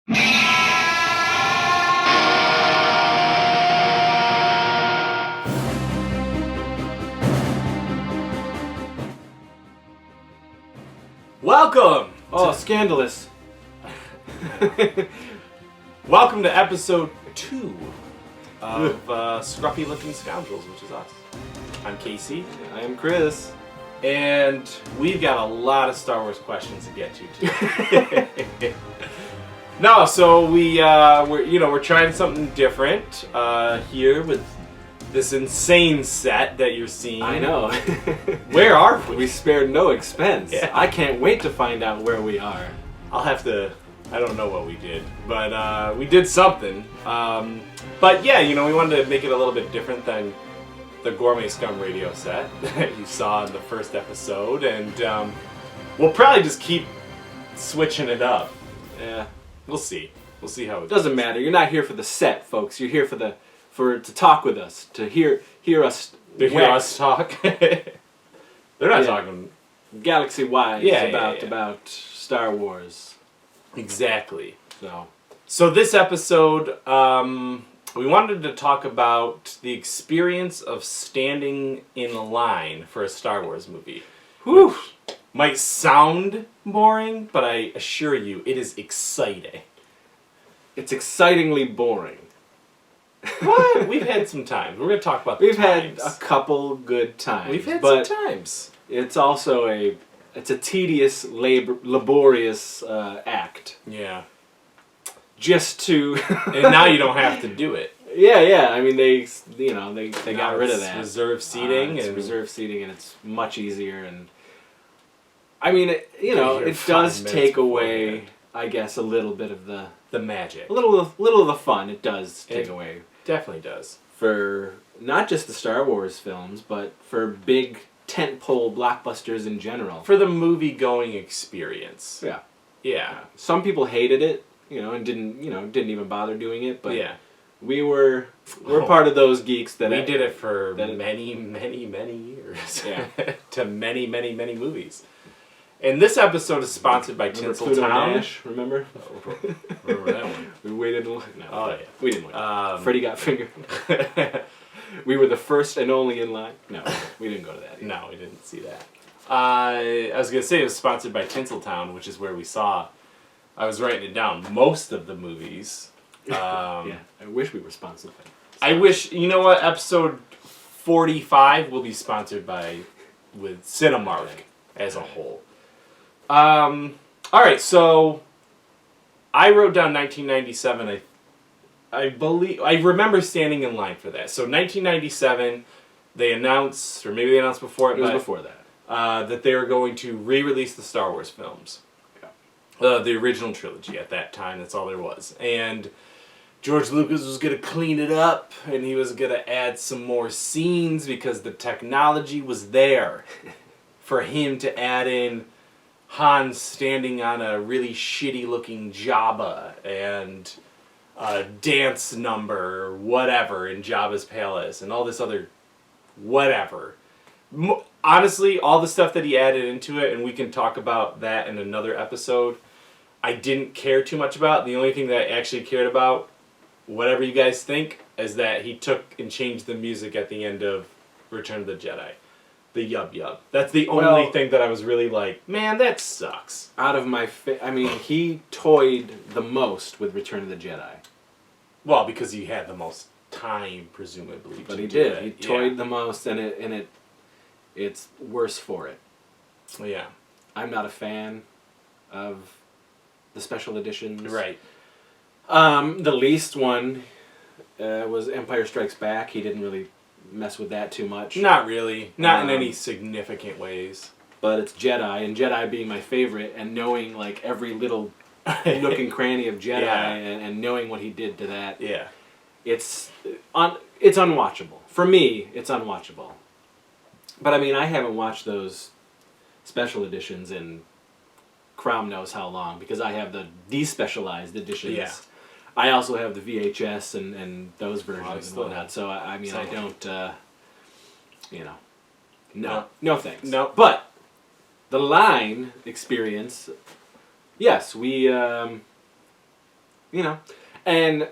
Welcome! Oh, scandalous. Welcome to episode 2 of Scruffy Looking Scoundrels, which is us. I'm Casey. I am Chris. And we've got a lot of Star Wars questions to get to today. No, so we're trying something different here with this insane set that you're seeing. I know. Where are we? We spared no expense. Yeah. I can't wait to find out where we are. I don't know what we did, but we did something. But yeah, we wanted to make it a little bit different than the Gourmet Scum radio set that you saw in the first episode, and we'll probably just keep switching it up. Yeah. We'll see how it Doesn't matter. You're not here for the set, folks. You're here to talk with us, to hear us. To hear us talk. They're not talking galaxy-wide about Star Wars. Exactly. So this episode, we wanted to talk about the experience of standing in line for a Star Wars movie. Whew. Might sound boring, but I assure you, it is exciting. It's excitingly boring. What? We've had some times. We're going to talk about the We've times. had a couple good times. We've had some times. It's also a tedious, laborious act. Yeah. Just to... And now you don't have to do it. Yeah. I mean, they got rid of that. Reserved seating. It's reserved seating, and it's much easier. And I mean, it does take away, I guess, a little bit of the magic. A little of the fun. It does take away. Definitely does. For not just the Star Wars films, but for big tentpole blockbusters in general. For the movie-going experience. Yeah. Yeah. Some people hated it, and didn't even bother doing it, but yeah. we're part of those geeks that we did it for many, many, many years. Yeah. To many, many, many movies. And this episode is sponsored by Tinseltown. Dash, remember? Remember that one? We waited. No, yeah. We didn't wait. Freddie got fingered. We were the first and only in line. No, we didn't go to that either. No, we didn't see that. I was going to say it was sponsored by Tinseltown, which is where we saw, I was writing it down, most of the movies. Yeah, I wish we were sponsored by I wish, you know what, episode 45 will be sponsored with Cinemark as a whole. Alright, so I wrote down 1997. I remember standing in line for that. So 1997, they announced, or maybe they announced before it. It was before that. That they were going to re-release the Star Wars films. Yeah. The original trilogy at that time, that's all there was. And George Lucas was going to clean it up, and he was going to add some more scenes because the technology was there for him to add in Han standing on a really shitty-looking Jabba and a dance number or whatever in Jabba's palace and all this other whatever. Honestly, all the stuff that he added into it, and we can talk about that in another episode, I didn't care too much about. The only thing that I actually cared about, whatever you guys think, is that he took and changed the music at the end of Return of the Jedi. The yub yub. That's the only thing that I was really like, man, that sucks. Out of my he toyed the most with Return of the Jedi. Well, because he had the most time, presumably. But he did. He toyed the most, and it's worse for it. Yeah. I'm not a fan of the special editions. Right. The least one was Empire Strikes Back. He didn't really mess with that too much. Not really. Not in any significant ways. But it's Jedi, and Jedi being my favorite, and knowing like every little nook and cranny of Jedi, and knowing what he did to that. Yeah. It's unwatchable. For me, it's unwatchable. But I mean, I haven't watched those special editions in Crom knows how long, because I have the despecialized editions. Yeah. I also have the VHS and those versions and whatnot. So I mean, I don't, no thanks. No. But the line experience, yes, we you know, and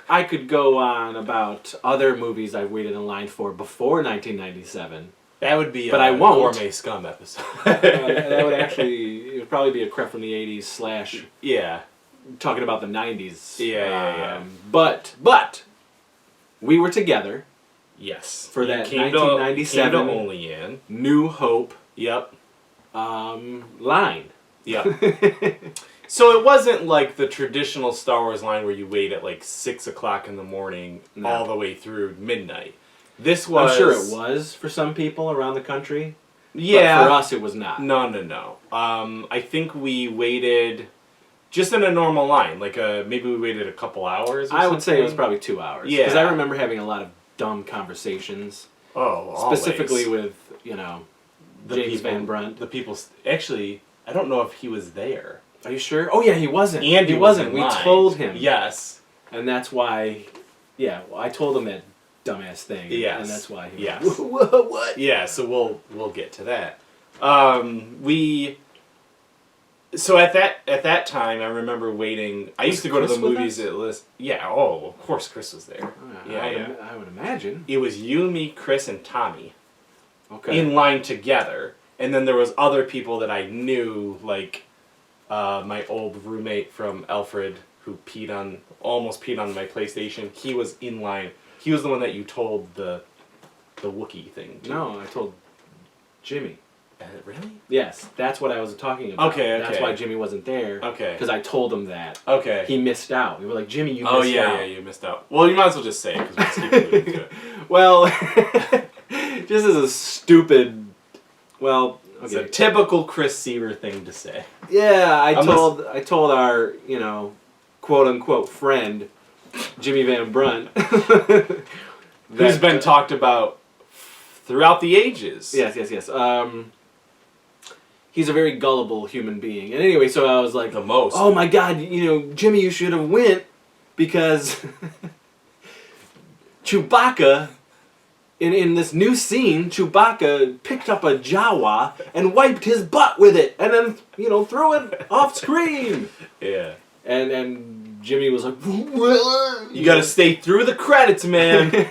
I could go on about other movies I've waited in line for before 1997. That would be but I won't. Gourmet Scum episode. That would actually, it would probably be a crap from the 80s / yeah. talking about the 90s. Yeah. But we were together. Yes. For that Came 1997 to Only In. New Hope. Yep. Line. Yep. So it wasn't like the traditional Star Wars line where you wait at like 6 o'clock in the morning all the way through midnight. This was... I'm sure it was for some people around the country. Yeah. But for us, it was not. No. I think we waited just in a normal line. Like maybe we waited a couple hours or I would say it was probably 2 hours. Yeah. Because I remember having a lot of dumb conversations. Oh, specifically always. With, the James people, Van Brunt. The people... Actually, I don't know if he was there. Are you sure? Oh, yeah, he wasn't. And he wasn't. We line. told him. Yes. And that's why... Yeah, well, I told him that dumbass thing. Yes. And that's why he yes. What? Yeah, so we'll get to that. So at that time, I remember waiting. I used to go to the movies at list. Yeah, of course Chris was there. I would imagine. It was you, me, Chris, and Tommy. Okay. In line together, and then there was other people that I knew, like my old roommate from Alfred, who almost peed on my PlayStation. He was in line. He was the one that you told the Wookiee thing to. No, I told Jimmy. Really? Yes, that's what I was talking about. Okay. That's why Jimmy wasn't there. Okay. Because I told him that. Okay. He missed out. We were like, Jimmy, you missed out. Oh, yeah, you missed out. Well, you might as well just say it, because we'll keep alluding to it. Well, just as a stupid... Well, okay. It's a typical Chris Seaver thing to say. Yeah, I told our, quote-unquote friend, Jimmy Van Brunt... who's been talked about throughout the ages. Yes. He's a very gullible human being. And anyway, so I was like... The most. Oh my god, Jimmy, you should have went because Chewbacca, in this new scene, Chewbacca picked up a Jawa and wiped his butt with it and then, threw it off screen. Yeah. And Jimmy was like... You gotta stay through the credits, man.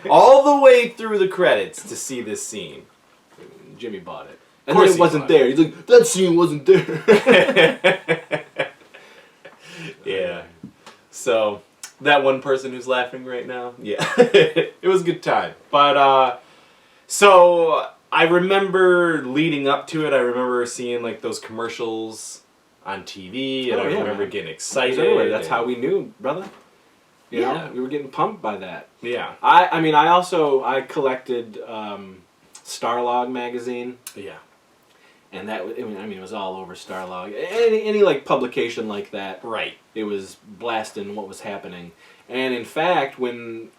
All the way through the credits to see this scene. Jimmy bought it. And then it wasn't there. He's like, that scene wasn't there. Yeah. So, that one person who's laughing right now, yeah. It was a good time. But, so, I remember leading up to it, I remember seeing, like, those commercials on TV, and I remember getting excited. That's how we knew, brother. You Yeah. know, we were getting pumped by that. Yeah. I collected Starlog magazine. Yeah. And that, it was all over Starlog. Any like publication like that. Right. It was blasting what was happening. And in fact, when,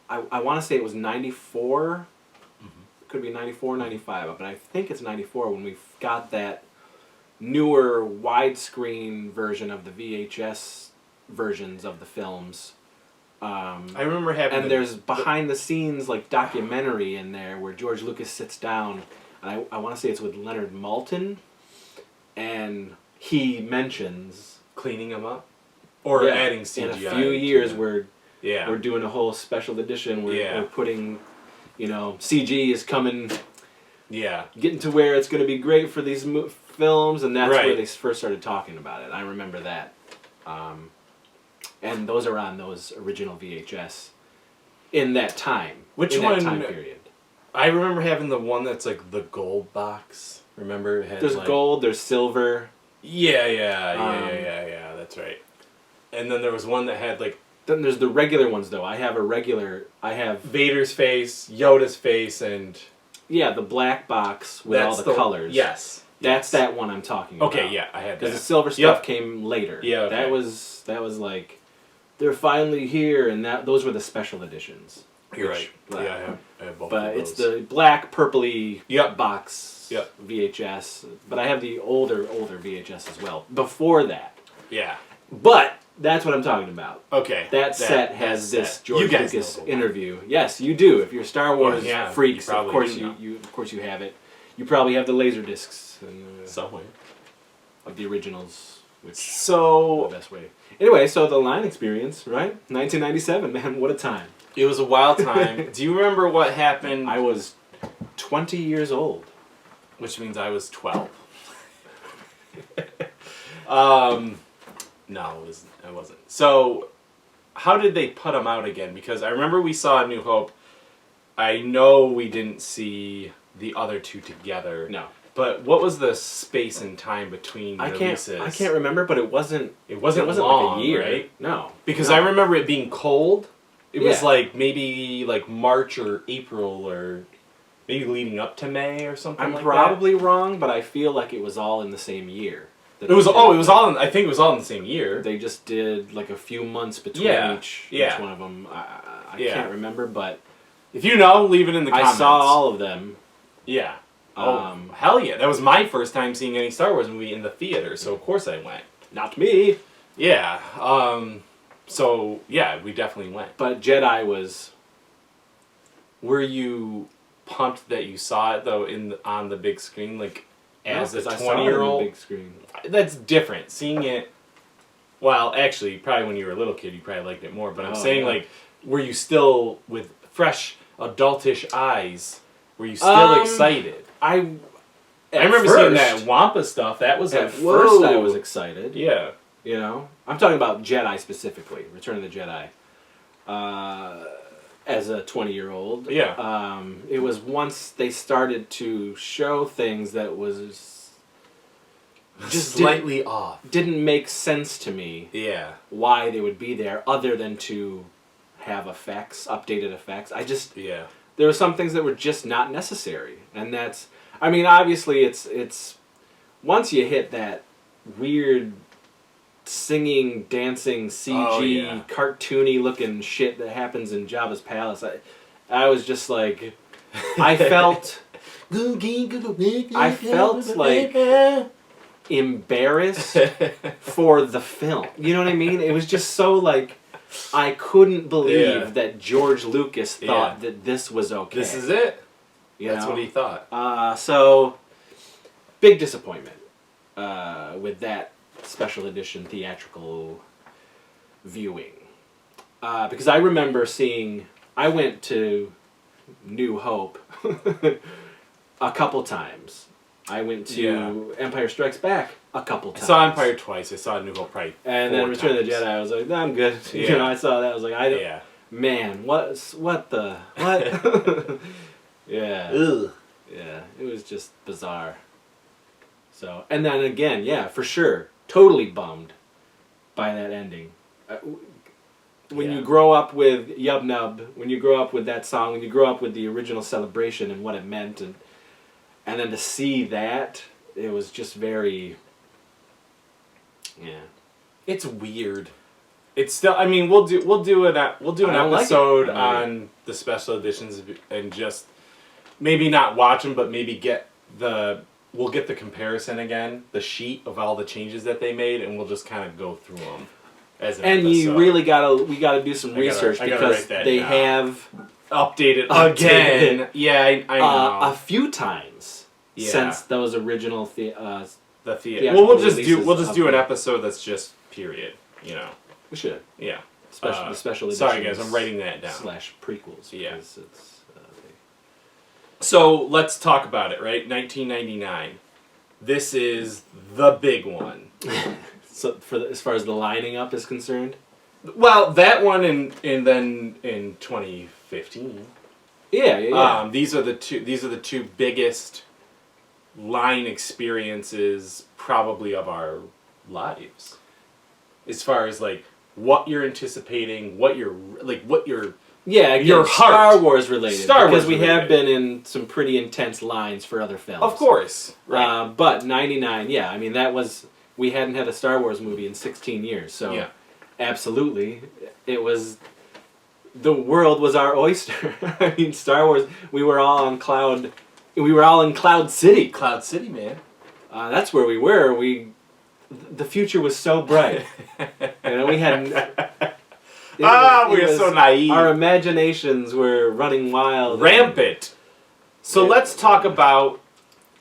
I want to say it was 94, could be 94, 95, but I think it's 94 when we got that newer widescreen version of the VHS versions of the films. I remember having... And there's behind the scenes like documentary in there where George Lucas sits down, and I want to say it's with Leonard Maltin, and he mentions... Cleaning them up? Or adding CGI? In a few years we're doing a whole special edition where we're putting, CG is coming... Yeah. Getting to where it's going to be great for these films, and that's where they first started talking about it. I remember that. And those are on those original VHS in that time. Which in one? That time period. I remember having the one that's like the gold box. Remember? It had there's gold, there's silver. Yeah, that's right. And then there was one that had like... Then there's the regular ones, though. I have Vader's face, Yoda's face, and... Yeah, the black box with all the colors. Yes. That's that one I'm talking about. Okay, yeah, I had that. Because the silver stuff came later. Yeah, okay. That was like, they're finally here, and those were the special editions. You're right. Yeah, I have both but of those. it's the black, purpley box VHS. But I have the older VHS as well. Before that. Yeah. But that's what I'm talking about. Okay. That set has this George Lucas interview. Yes, you do. If you're Star Wars freaks, of course you have it. You probably have the laser discs somewhere of the originals. which So is the best way. Anyway, so the line experience, right? 1997, man, what a time. it was a wild time. Do you remember what happened? I was 20 years old. Which means I was 12. No, I wasn't. So, how did they put them out again? Because I remember we saw A New Hope. I know we didn't see the other two together. No. But what was the space and time between releases? I can't remember, but it wasn't long, like a year, right? No. Because no. I remember it being cold. It was Yeah. like maybe like March or April or maybe leading up to May or something I'm like probably wrong, but I feel like it was all in the same year. that. It was all in, I think it was all in the same year. They just did like a few months between each one of them. I can't remember, but if you know, leave it in the comments. I saw all of them. Yeah. Hell yeah. That was my first time seeing any Star Wars movie in the theater, so of course I went. Not me. Yeah. So, yeah, we definitely went. But Jedi was... Were you pumped that you saw it, though, on the big screen? Like, as a 20-year-old? Big screen. That's different. Seeing it... Well, actually, probably when you were a little kid, you probably liked it more. But I'm saying, like, were you still, with fresh, adultish eyes, were you still excited? I remember seeing that Wampa stuff. That was at first I was excited. Yeah. You know? I'm talking about Jedi specifically. Return of the Jedi. As a 20-year-old. Yeah. It was once they started to show things that was... just slightly off. Didn't make sense to me. Yeah. Why they would be there other than to have effects, updated effects. Yeah. There were some things that were just not necessary. And that's... I mean, obviously, it's... Once you hit that weird singing, dancing, CG, cartoony-looking shit that happens in Jabba's palace, I was just like... I felt like embarrassed for the film. You know what I mean? It was just so like... I couldn't believe that George Lucas thought that this was okay. This is it? That's what he thought. So, big disappointment with that special edition theatrical viewing. Because I remember seeing... I went to New Hope a couple times. I went to Empire Strikes Back a couple times. I saw Empire twice. I saw New Hope probably and then Return of the Jedi, I was like, I'm good. Yeah. You know, I saw that. I was like, man, what? Yeah. Ugh. Yeah, it was just bizarre. So, and then again, for sure, totally bummed by that ending. When you grow up with Yub Nub, when you grow up with that song, when you grow up with the original Celebration and what it meant, and then to see that, it was just very... Yeah. It's weird. It's still... I mean, we'll do an episode on the special editions and just maybe not watch them, but maybe we'll get the comparison again, the sheet of all the changes that they made, and we'll just kind of go through them as an episode. You really we gotta do some research because they have updated again. Yeah, I know. A few times since those original theater. Well, we'll just do an episode that's just period. You know. We should. Yeah. The special editions. Sorry, guys, I'm writing that down. / prequels. Yeah. It's, So let's talk about it. Right, 1999. This is the big one. So as far as the lining up is concerned. Well, that one and then in 2015. Yeah. These are the two biggest line experiences probably of our lives. As far as like what you're anticipating, what you're again, your heart. Star Wars related. Because we have been in some pretty intense lines for other films. Of course. Right. But 99, I mean we hadn't had a Star Wars movie in 16 years, so absolutely it was... The world was our oyster. I mean, Star Wars, we were all in Cloud City. Cloud City, man. That's where we were. The future was so bright. We had... we were so naive. Our imaginations were running wild. Rampant. So let's talk about...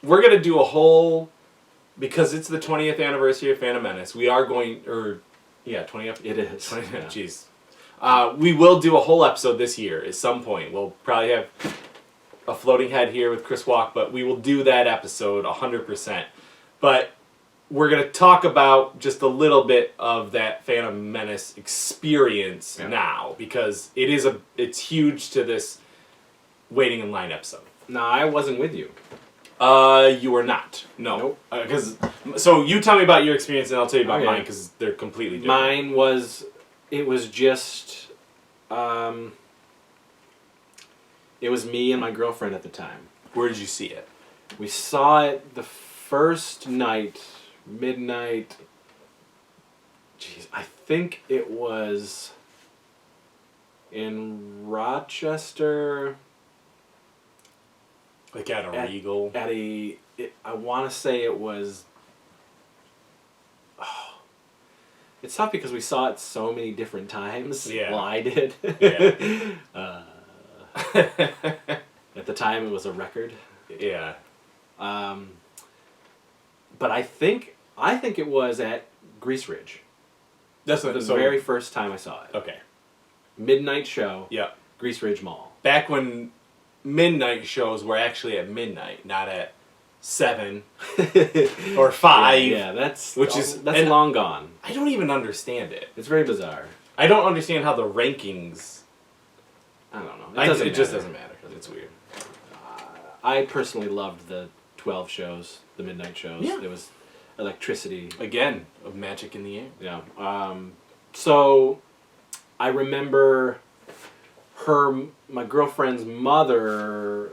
We're going to do a whole because it's the 20th anniversary of Phantom Menace, we are going, 20th? It is. 20th, Yeah. jeez. We will do a whole episode this year at some point. We'll probably have a floating head here with Chris Walk, but we will do that episode 100%. But we're going to talk about just a little bit of that Phantom Menace experience now, because it's huge to this waiting in line episode. No, I wasn't with you. You were not. No. Nope. So you tell me about your experience and I'll tell you about Okay. mine, because they're completely different. Mine was, it was just, it was me and my girlfriend at the time. Where did you see it? We saw it the first night, midnight. Jeez, I think it was in Rochester. Like at a Regal? I want to say it was... Oh, it's tough because we saw it so many different times. Yeah. Well, I did. Yeah. At the time, it was a record. Yeah. But I think it was at Grease Ridge. That's The very first time I saw it. Okay. Midnight show. Yeah. Grease Ridge Mall. Back when midnight shows were actually at midnight, not at 7 or 5. Yeah, that's that's long gone. I don't even understand it. It's very bizarre. I don't understand how the rankings. I don't know. It just doesn't matter. It's weird. I personally loved the 12 shows, the midnight shows. Yeah. There was electricity. Again, of magic in the air. Yeah. So I remember my girlfriend's mother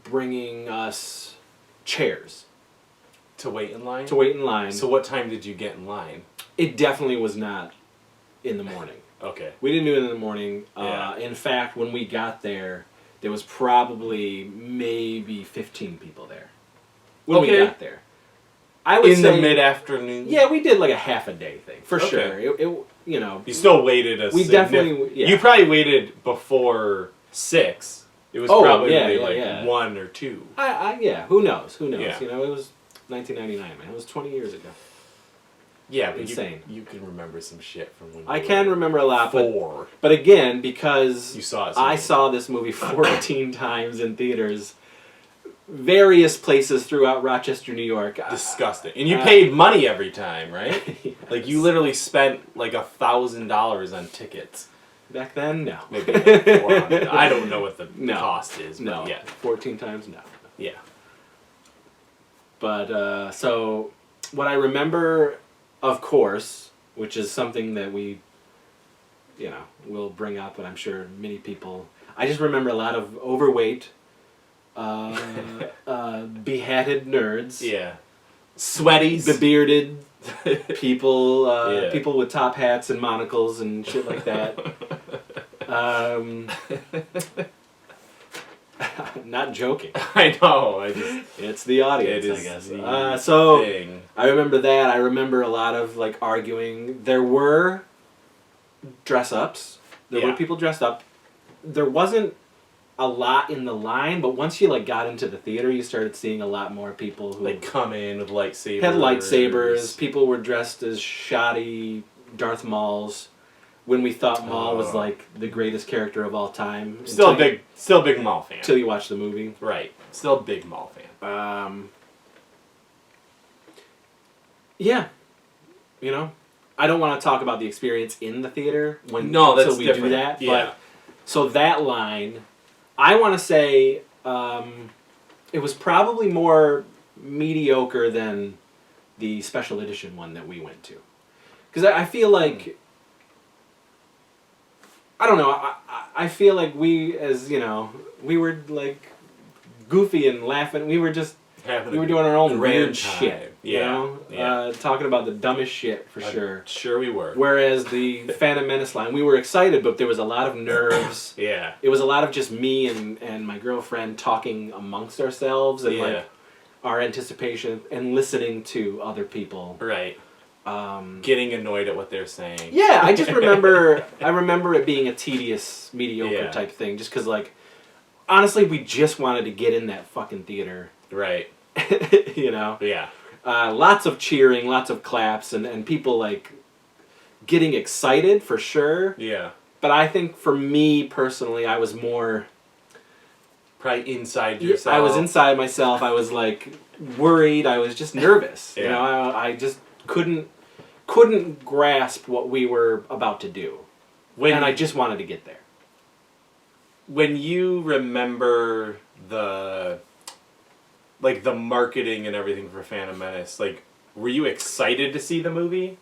bringing us chairs To wait in line? to wait in line. So what time did you get in line? It definitely was not in the morning. Okay. We didn't do it in the morning. Yeah. In fact, when we got there was probably maybe 15 people there when we got there. I would say the mid-afternoon? Yeah, we did like a half a day thing for Okay. sure. You still waited We definitely. Yeah. You probably waited before 6. It was probably 1 or 2. Yeah. Who knows? Yeah. It was 1999, man. It was 20 years ago. Yeah, but Insane. You can remember some shit from when I can remember a lot, 4. but again, because You saw it. I saw this movie 14 times in theaters, various places throughout Rochester, New York. Disgusting. And you paid money every time, right? Yes. Like, you literally spent like $1,000 on tickets. Back then, no. Maybe like 400. I don't know what the No. cost is. But No. Yeah. 14 times, no. Yeah. But, so, what I remember, of course, which is something that we, will bring up, and I'm sure many people... I just remember a lot of overweight, beheaded nerds. Yeah. Sweaties. Bearded people, Yeah. people with top hats and monocles and shit like that. Not joking. I know. It's the audience, It I is guess. the So thing. I remember that. I remember a lot of like arguing. There were dress ups. There were people dressed up. There wasn't a lot in the line, but once you like got into the theater, you started seeing a lot more people who Like come in with lightsabers. had lightsabers. People were dressed as shoddy Darth Mauls. When we thought Maul was like the greatest character of all time. Still big Maul fan. Until you watch the movie. Right. Still a big Maul fan. Yeah. I don't want to talk about the experience in the theater That's until we different. do that. Yeah. But so that line, I want to say it was probably more mediocre than the special edition one that we went to. Because I feel like... I don't know. I feel like we, as we were like goofy and laughing. We were doing our own weird shit. Yeah. Talking about the dumbest shit for sure. Sure, we were. Whereas the Phantom Menace line, we were excited, but there was a lot of nerves. Yeah. It was a lot of just me and my girlfriend talking amongst ourselves and like our anticipation and listening to other people. Right. Getting annoyed at what they're saying. Yeah, I just remember. I remember it being a tedious, mediocre type thing. Just because, like, honestly, we just wanted to get in that fucking theater. Right. Yeah. Lots of cheering, lots of claps, and people like getting excited for sure. Yeah. But I think for me personally, I was more... Probably inside yourself. I was inside myself. I was like worried. I was just nervous. Yeah. You know, I just couldn't grasp what we were about to do. And I just wanted to get there. When you remember the marketing and everything for Phantom Menace, like, were you excited to see the movie?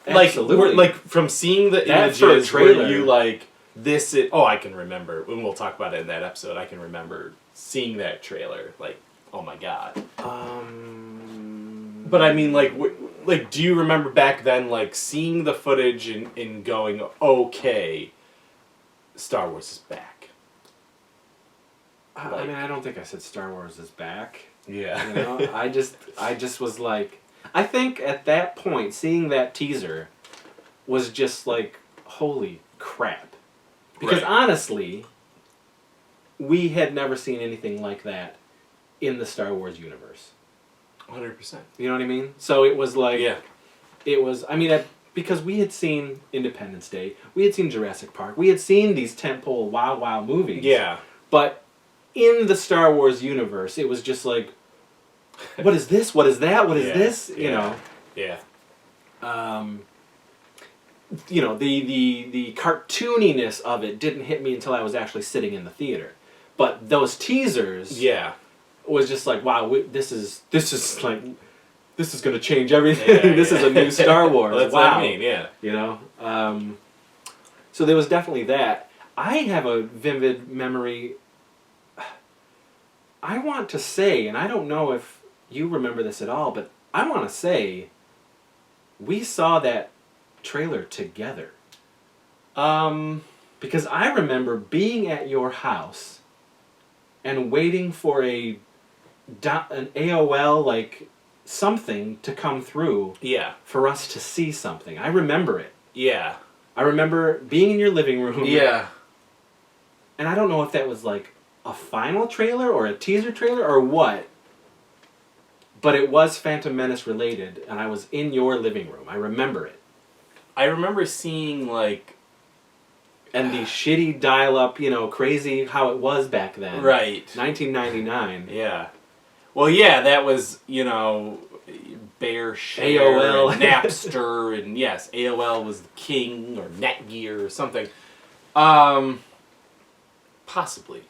Absolutely. Like from seeing the That images, trailer. were you like, this is... Oh, I can remember. When we'll talk about it in that episode, I can remember seeing that trailer. Like, oh my god. But I mean, like, do you remember back then, like, seeing the footage and going, okay, Star Wars is back? I mean, I don't think I said Star Wars is back. Yeah. You know, I just was like... I think at that point, seeing that teaser was just like, holy crap. Because honestly, we had never seen anything like that in the Star Wars universe. 100%. You know what I mean? So it was like... Yeah. It was... I mean, because we had seen Independence Day, we had seen Jurassic Park, we had seen these tentpole wow movies. Yeah. But in the Star Wars universe, it was just like, what is this? What is that? What is this? You know? Yeah. You know, the cartooniness of it didn't hit me until I was actually sitting in the theater. But those teasers... Yeah. Was just like, wow, this is going to change everything. This is a new Star Wars. Well, that's wow. what I mean, yeah. You know? So there was definitely that. I have a vivid memory... I want to say, and I don't know if you remember this at all, but I want to say we saw that trailer together. Because I remember being at your house and waiting for an AOL, like, something to come through for us to see something. I remember it. Yeah. I remember being in your living room. Yeah. And I don't know if that was, like, a final trailer or a teaser trailer or what, but it was Phantom Menace related, and I was in your living room. I remember it. I remember seeing, like... And the shitty dial-up, you know, crazy how it was back then. Right. 1999. Yeah. Well, yeah, that was, you know, Bear Share, AOL. and Napster, and yes, AOL was the king, or Netgear, or something. Possibly.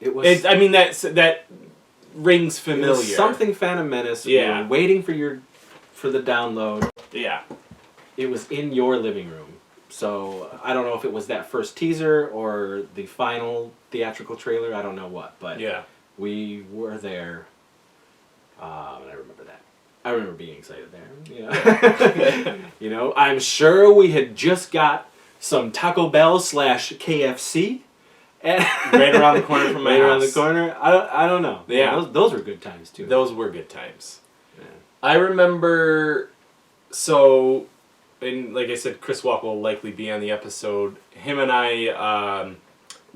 It was... I mean, that rings familiar. It was something Phantom Menace. Yeah. We were waiting for the download. Yeah. It was in your living room. So, I don't know if it was that first teaser or the final theatrical trailer. I don't know what. But yeah. We were there. And I remember that. I remember being excited there. You know? You know, I'm sure we had just got some Taco Bell / KFC. Right around the corner from my house. Right around the corner. I don't know. Yeah. Those were good times, too. Those were good times. Yeah. I remember... So... And like I said, Chris Walk will likely be on the episode. Him and I,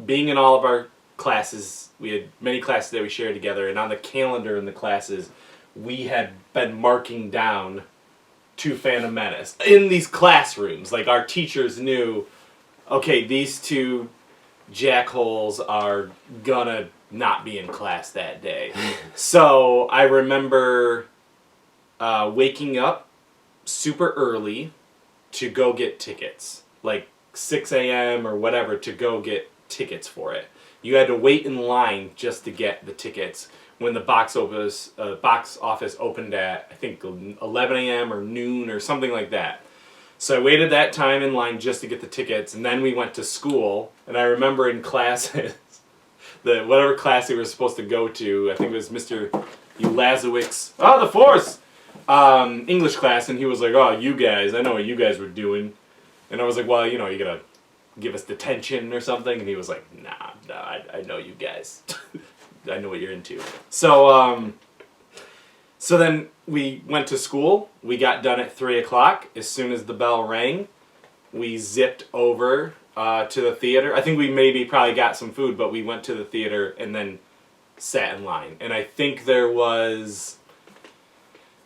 being in all of our classes, we had many classes that we shared together, and on the calendar in the classes, we had been marking down to Phantom Menace in these classrooms. Like, our teachers knew, okay, these two jackholes are gonna not be in class that day. So I remember waking up super early to go get tickets, like 6 a.m. or whatever, to go get tickets for it. You had to wait in line just to get the tickets when the box office opened at, I think, 11 a.m. or noon or something like that. So I waited that time in line just to get the tickets, and then we went to school, and I remember in classes, whatever class we were supposed to go to, I think it was Mr. Ulazowicz, the Force! English class, and he was like, oh, you guys, I know what you guys were doing. And I was like, well, you know, you gotta give us detention or something. And he was like, nah, I know you guys. I know what you're into. So then we went to school. We got done at 3 o'clock. As soon as the bell rang, we zipped over to the theater. I think we probably got some food, but we went to the theater and then sat in line. And I think there was...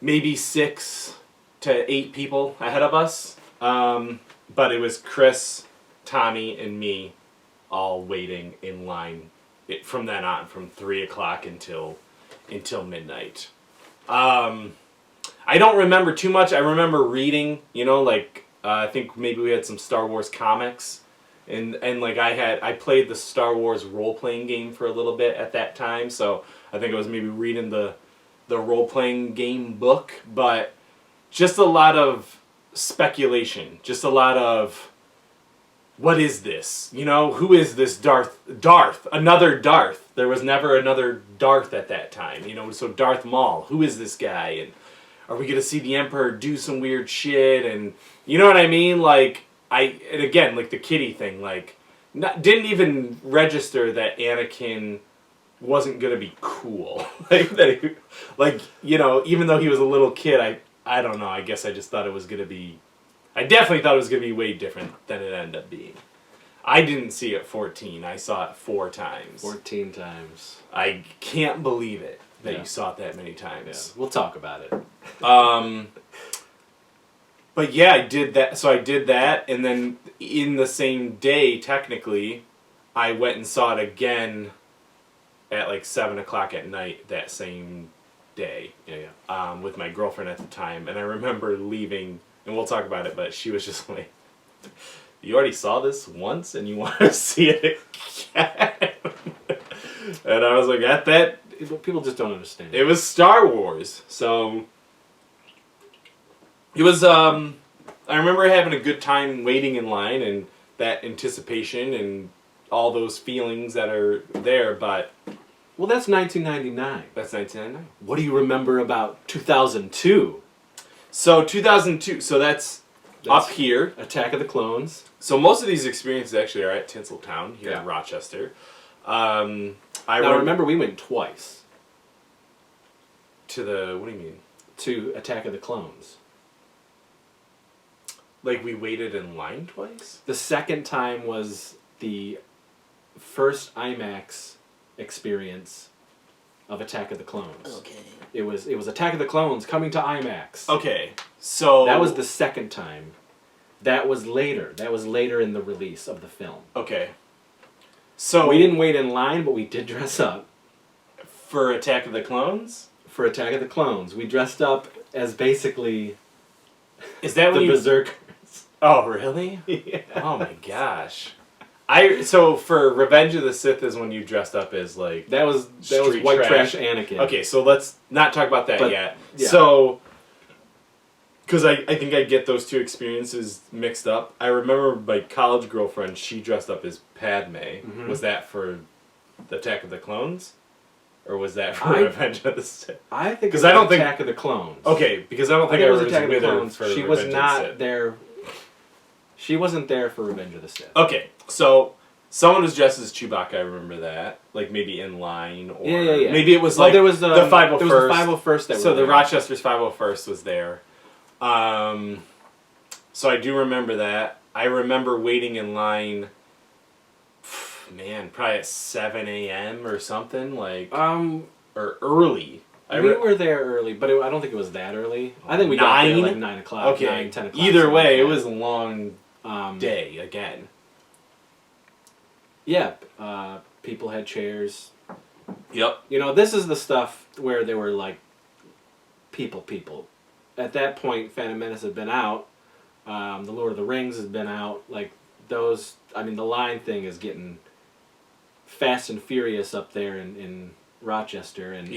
maybe 6 to 8 people ahead of us. But it was Chris, Tommy, and me all waiting in line from then on, from 3 o'clock until midnight. I don't remember too much. I remember reading, I think maybe we had some Star Wars comics, and like I played the Star Wars role-playing game for a little bit at that time, so I think I was maybe reading the role-playing game book, but just a lot of speculation, just a lot of, what is this? Who is this Darth? Another Darth. There was never another Darth at that time, so Darth Maul, who is this guy? And are we going to see the Emperor do some weird shit? And you know what I mean? And again, the kitty thing, didn't even register that Anakin wasn't going to be cool. Even though he was a little kid, I don't know, I guess I just thought it was going to be, I definitely thought it was going to be way different than it ended up being. I didn't see it 14. I saw it 4 times. 14 times. I can't believe it that you saw it that many times. Yeah. We'll talk about it. But yeah, I did that. So I did that, and then in the same day, technically, I went and saw it again at 7 o'clock at night that same day. Yeah. With my girlfriend at the time, and I remember leaving, and we'll talk about it, but she was just like, you already saw this once and you want to see it again? And I was like, at that... People just don't understand. It was Star Wars, so... It was, I remember having a good time waiting in line and that anticipation and all those feelings that are there, but... Well, that's 1999. That's 1999. What do you remember about 2002? So 2002, so that's up here. Attack of the Clones. So most of these experiences actually are at Tinseltown here in Rochester. Remember we went twice. To the, what do you mean? To Attack of the Clones. We waited in line twice? The second time was the first IMAX experience of Attack of the Clones. Okay. It was Attack of the Clones coming to IMAX. Okay. So that was the second time. That was later. That was later in the release of the film. Okay. So we didn't wait in line, but we did dress up. For Attack of the Clones? For Attack of the Clones. We dressed up as basically Is that the Berserkers. Oh, really? Yeah. Oh my gosh. So for Revenge of the Sith is when you dressed up as that was white trash Anakin. Okay, so let's not talk about that yet. Yeah. So because I think I get those two experiences mixed up. I remember my college girlfriend, she dressed up as Padme. Mm-hmm. Was that for the Attack of the Clones? Or was that for Revenge of the Sith? I think it was Attack of the Clones. Okay, because I don't think I was Attack of the Clones for she was not there. She wasn't there for Revenge of the Sith. Okay, so someone was dressed as Chewbacca, I remember that. Maybe in line, or... Yeah. Maybe it was there was the 501st. There was the 501st that So the Rochester's 501st was there. So I do remember that. I remember waiting in line, probably at 7 a.m. or something, or early. We were there early, but I don't think it was that early. I think we got there 9 o'clock, okay. 9, 10 o'clock. Either way, it was a long day again. Yeah, people had chairs. Yep. This is the stuff where there were people. At that point, Phantom Menace had been out. The Lord of the Rings has been out. The line thing is getting fast and furious up there in Rochester, and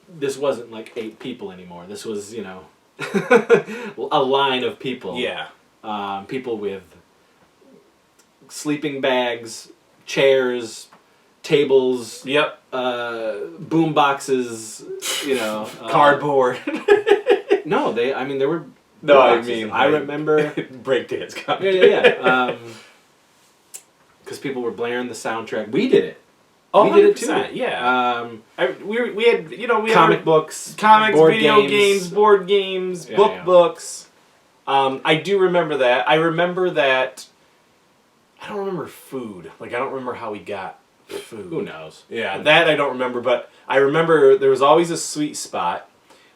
this wasn't 8 people anymore. This was, a line of people. Yeah. People with sleeping bags, chairs, tables. Yep. Boom boxes. Cardboard. No, there were. No, boxes. I remember breakdance. Yeah. Because people were blaring the soundtrack. We did it. Oh, we did it too. Yeah. We had comic books, video games, board games, books. I do remember that. I remember that. I don't remember food. I don't remember how we got food. Who knows? Yeah, that I don't remember. But I remember there was always a sweet spot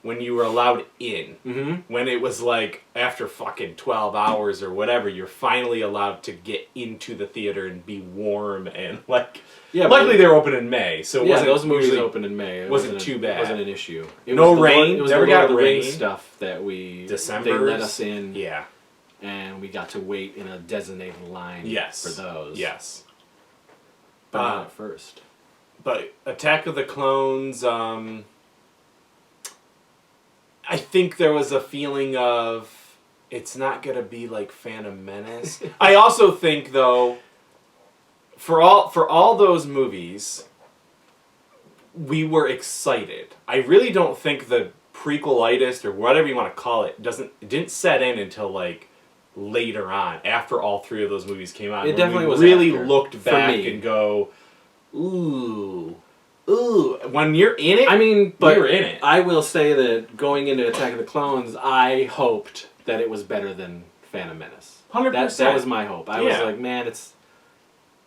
when you were allowed in. Mm-hmm. When it was like after fucking 12 hours or whatever, you're finally allowed to get into the theater and be warm and like. Yeah, luckily they were open in May, so it wasn't those movies usually, opened in May. It wasn't too bad. It wasn't an issue. It No was rain. It was Never the Lord got of the rain. Rings stuff that we December. They let us in. Yeah. And we got to wait in a designated line. Yes. For those. Yes. But not at first. But Attack of the Clones, I think there was a feeling of it's not gonna be like Phantom Menace. I also think though, for all those movies, we were excited. I really don't think the prequelitis or whatever you want to call it didn't set in until like later on after all three of those movies came out. It definitely was really after, looked back and go, ooh. When you're in it, I mean, but you're in it. I will say that going into Attack of the Clones, I hoped that it was better than Phantom Menace. 100%. That was my hope. I was like, man, it's,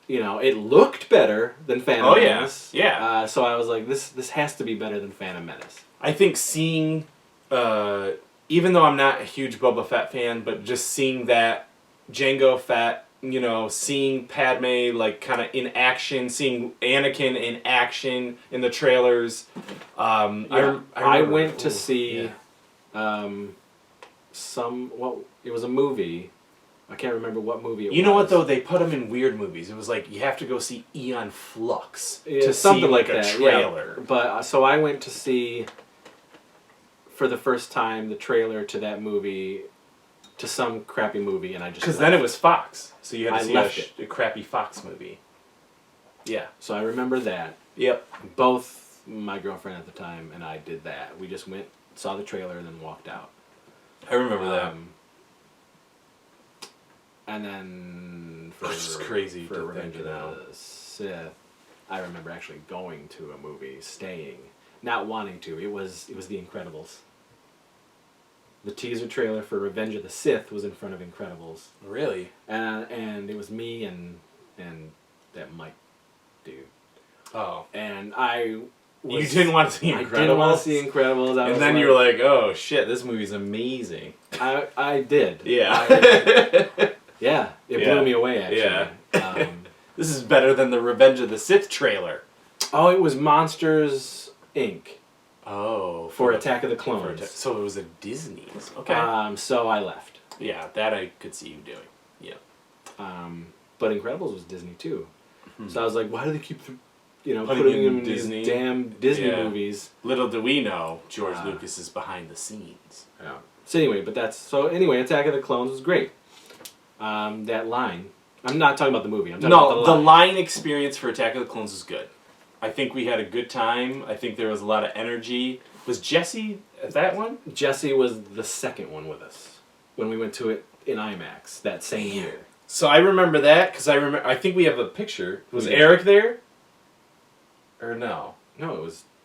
it looked better than Phantom Menace. Yeah. So I was like, this has to be better than Phantom Menace. I think seeing, even though I'm not a huge Boba Fett fan, but just seeing that Jango Fett, seeing Padme like kind of in action, seeing Anakin in action in the trailers. I went to see it was a movie. I can't remember what movie it was. You know what though? They put them in weird movies. It was like you have to go see Aeon Flux to something see like a that. trailer. Yeah. But so I went to see for the first time the trailer to that movie, to some crappy movie, and I just because then it was Fox, so you had to left see a crappy Fox movie. Yeah. So I remember that. Yep. Both my girlfriend at the time and I did that. We just went, saw the trailer, and then walked out. I remember that. And then for Which is crazy for to Revenge think of now. the Sith, I remember actually going to a movie, staying, not wanting to. It was The Incredibles. The teaser trailer for Revenge of the Sith was in front of Incredibles. Really? And it was me and that Mike dude. Oh. And I was, you didn't want to see Incredibles? I didn't want to see Incredibles. And then you were like, oh shit, this movie's amazing. I did. Yeah. Yeah, it blew me away, actually. Yeah. This is better than the Revenge of the Sith trailer. Oh, it was Monsters, Inc. Oh. For Attack of the Clones. So it was a Disney's. Okay. So I left. Yeah, that I could see you doing. Yeah. But Incredibles was Disney, too. Mm-hmm. So I was like, why do they keep, putting them in Disney? These damn Disney movies? Little do we know, George Lucas is behind the scenes. Yeah. So anyway, Attack of the Clones was great. That line. I'm not talking about the movie. I'm talking about the line experience for Attack of the Clones was good. I think we had a good time. I think there was a lot of energy. Was Jesse at that one? Jesse was the second one with us when we went to it in IMAX that same year. So I remember that because I think we have a picture. Was Eric there? Or no? No,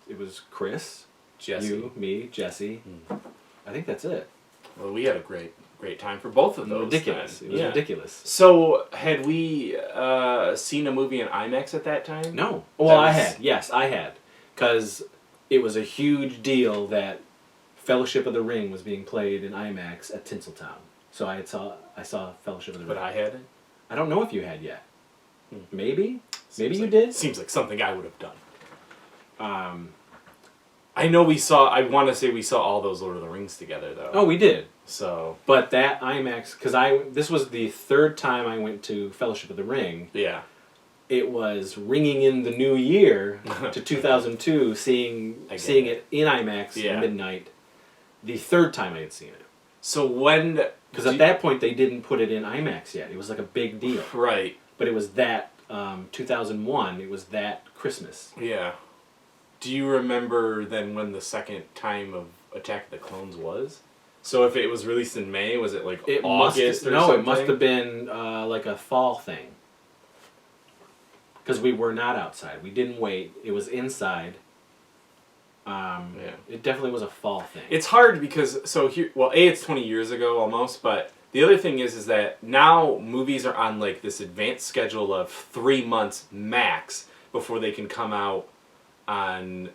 it was Chris, Jesse, you, me, Jesse. I think that's it. Well, we had a great time for both of those. Ridiculous. Then. It was ridiculous. So, had we seen a movie in IMAX at that time? No. Well, I had. Yes, I had. Because it was a huge deal that Fellowship of the Ring was being played in IMAX at Tinseltown. So I saw Fellowship of the Ring. But I hadn't? I don't know if you had yet. Maybe? Maybe you did? Seems like something I would have done. I know I want to say we saw all those Lord of the Rings together, though. Oh, we did. So, but that IMAX, because this was the third time I went to Fellowship of the Ring. Yeah. It was ringing in the new year to 2002, seeing it in IMAX at midnight. The third time I had seen it. So when? Because at that point they didn't put it in IMAX yet. It was like a big deal. Right. But it was that 2001. It was that Christmas. Yeah. Do you remember then when the second time of Attack of the Clones was? So if it was released in May, was it like August or something? No, it must have been like a fall thing. Because we were not outside. We didn't wait. It was inside. It definitely was a fall thing. It's hard because, it's 20 years ago almost, but the other thing is that now movies are on like this advanced schedule of 3 months max before they can come out on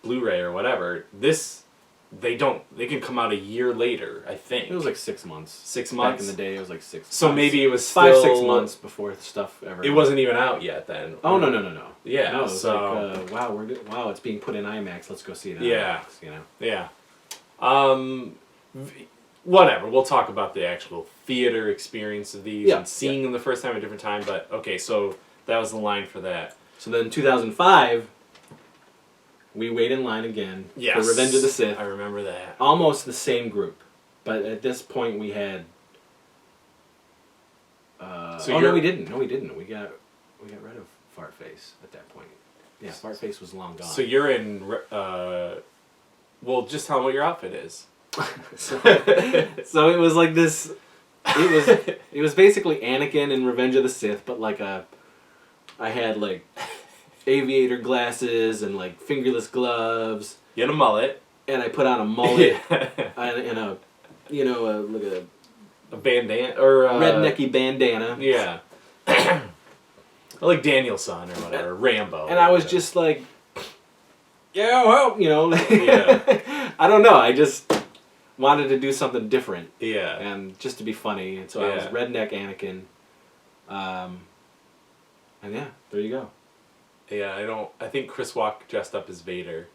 Blu-ray or whatever. This they can come out a year later, I think. It was like 6 months. 6 months? Back in the day, it was like 6 So months. maybe it was five, still... 6 months before stuff ever... It wasn't even out yet then. Oh, no. Yeah, no, it was so... like, wow, it's being put in IMAX, let's go see it in Yeah. IMAX, you know? Yeah. Whatever, we'll talk about the actual theater experience of these and seeing them the first time at a different time, but okay, so that was the line for that. So then in 2005... we wait in line again for Revenge of the Sith. I remember that. Almost the same group, but at this point we had. No, we didn't. We got rid of Fartface at that point. Yeah, Fartface was long gone. So you're in. Well, just tell them what your outfit is. so it was like this. It was basically Anakin in Revenge of the Sith, but like I had like aviator glasses and like fingerless gloves. You had a mullet. And I put on a mullet and a, look at a bandana or rednecky bandana. Yeah. Like Danielson or whatever, Rambo. And I was just like, yeah, well, Yeah. I don't know. I just wanted to do something different. Yeah. And just to be funny. And so I was redneck Anakin. And yeah, there you go. Yeah, I think Chris Rock dressed up as Vader.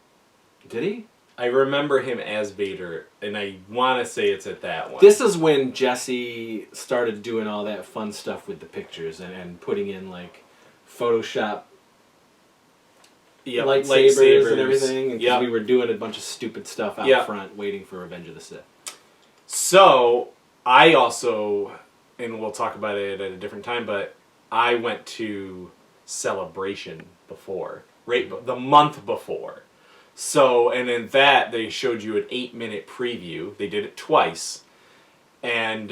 Did he? I remember him as Vader, and I want to say it's at that one. This is when Jesse started doing all that fun stuff with the pictures and putting in, like, Photoshop lightsabers and everything. And we were doing a bunch of stupid stuff out front waiting for Revenge of the Sith. So, I also, and we'll talk about it at a different time, but I went to Celebration before, right, the month before. So, and in that, they showed you an 8-minute preview. They did it twice. And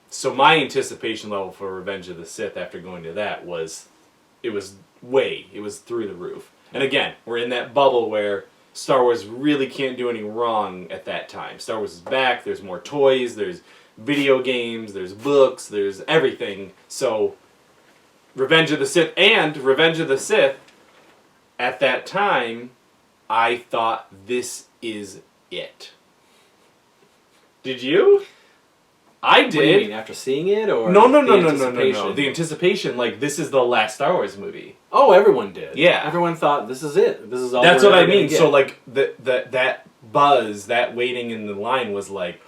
so my anticipation level for Revenge of the Sith after going to that was through the roof. And again, we're in that bubble where Star Wars really can't do any wrong at that time. Star Wars is back, there's more toys, there's video games, there's books, there's everything. So, Revenge of the Sith at that time, I thought this is it. Did you? I did. What do you mean, after seeing it, or no. The anticipation, like this is the last Star Wars movie. Oh, everyone did. Yeah, everyone thought this is it. This is all. That's what I mean. So like that buzz, that waiting in the line was like,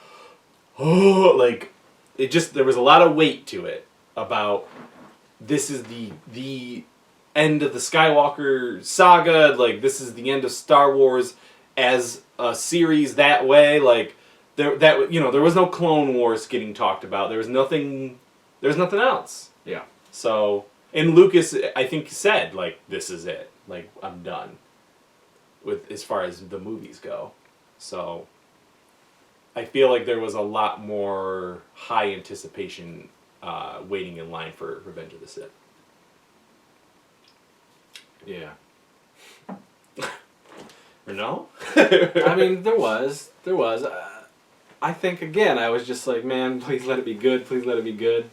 oh, like it just there was a lot of weight to it about this is the end of the Skywalker saga, like this is the end of Star Wars as a series that way, like there was no Clone Wars getting talked about. There was nothing else. Yeah. So, and Lucas I think said like this is it. Like I'm done with as far as the movies go. So I feel like there was a lot more high anticipation waiting in line for Revenge of the Sith. Yeah. Or no? I mean, there was. I think, again, I was just like, man, please let it be good. Please let it be good.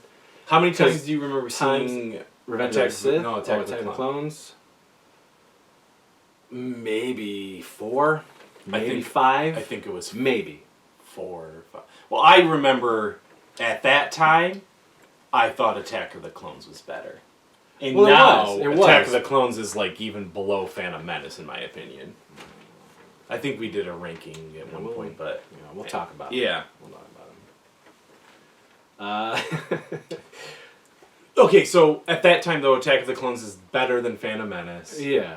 How many times do you remember seeing Revenge of the Sith? No, Attack of the Clones? Maybe 4. Maybe 5. I think it was maybe 4 or 5. Well, I remember at that time, I thought Attack of the Clones was better. And now, Attack of the Clones is like even below Phantom Menace in my opinion. I think we did a ranking at one point, but we'll talk about it. Yeah. We'll talk about them. Okay, so at that time though, Attack of the Clones is better than Phantom Menace. Yeah.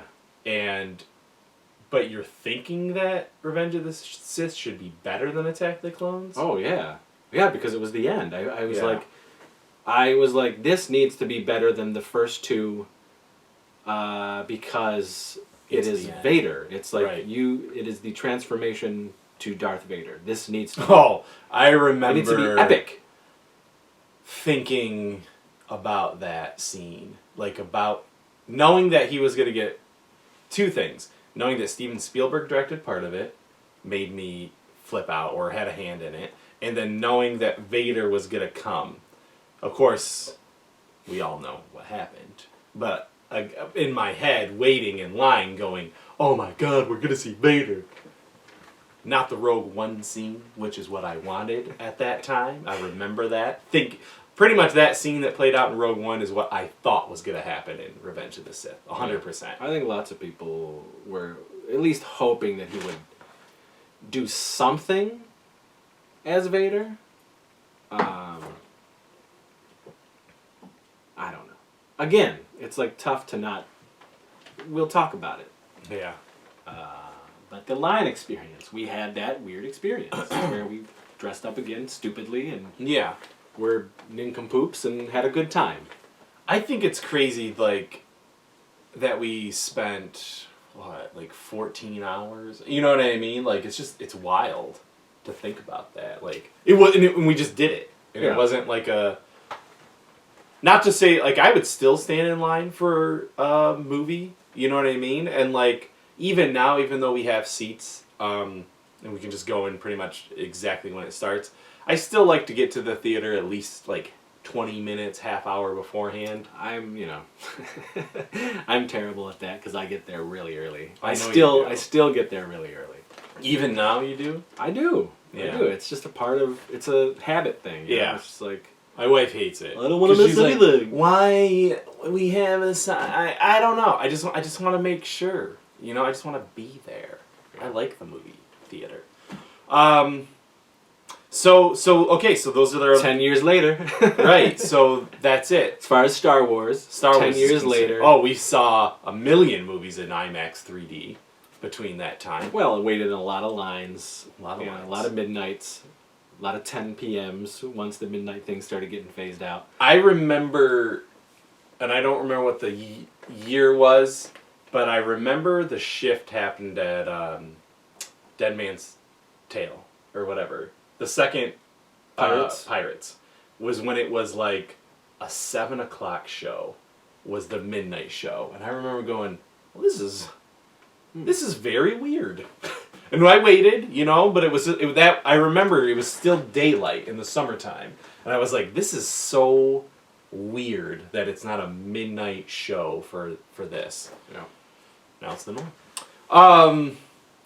But you're thinking that Revenge of the Sith should be better than Attack of the Clones? Oh yeah. Yeah, because it was the end. I was like, this needs to be better than the first two, because it is Vader. It's like it is the transformation to Darth Vader. This needs to be... Oh, I remember... It needs to be epic. Thinking about that scene. Like, about knowing that he was going to get two things. Knowing that Steven Spielberg directed part of it made me flip out or had a hand in it. And then knowing that Vader was going to come. Of course, we all know what happened. But in my head, waiting in line, going, oh my god, we're going to see Vader. Not the Rogue One scene, which is what I wanted at that time. I remember that. Pretty much that scene that played out in Rogue One is what I thought was going to happen in Revenge of the Sith. 100%. I think lots of people were at least hoping that he would do something as Vader. I don't know. Again, it's like tough to not... We'll talk about it. Yeah. But the line experience, we had that weird experience where we dressed up again stupidly and Yeah. were nincompoops and had a good time. I think it's crazy, like, that we spent, 14 hours? You know what I mean? Like, it's wild to think about that. Like, and we just did it. And it wasn't like a... Not to say, like, I would still stand in line for a movie, you know what I mean? And, like, even now, even though we have seats, and we can just go in pretty much exactly when it starts, I still like to get to the theater at least, 20 minutes, half hour beforehand. I'm terrible at that because I get there really early. I you do. still get there really early. Even now you do? I do. Yeah. I do. It's just it's a habit thing. You know? It's just like... My wife hates it. I don't want to miss anything. Like, why we have a sign? I don't know. I just want to make sure. You know, I just want to be there. I like the movie theater. So those are their 10 years later. right. So that's it. As far as Star Wars, 10 years later. Oh, we saw a million movies in IMAX 3D between that time. Well, it waited in a lot of lines. A lot of midnights. A lot of 10 p.m.s once the midnight thing started getting phased out. I remember, and I don't remember what the year was, but I remember the shift happened at Dead Man's Tale, or whatever. The second Pirates was when it was like a 7 o'clock show was the midnight show. And I remember going, well, this is very weird. And I waited, but I remember it was still daylight in the summertime. And I was like, this is so weird that it's not a midnight show for this. Yeah. Now it's the norm.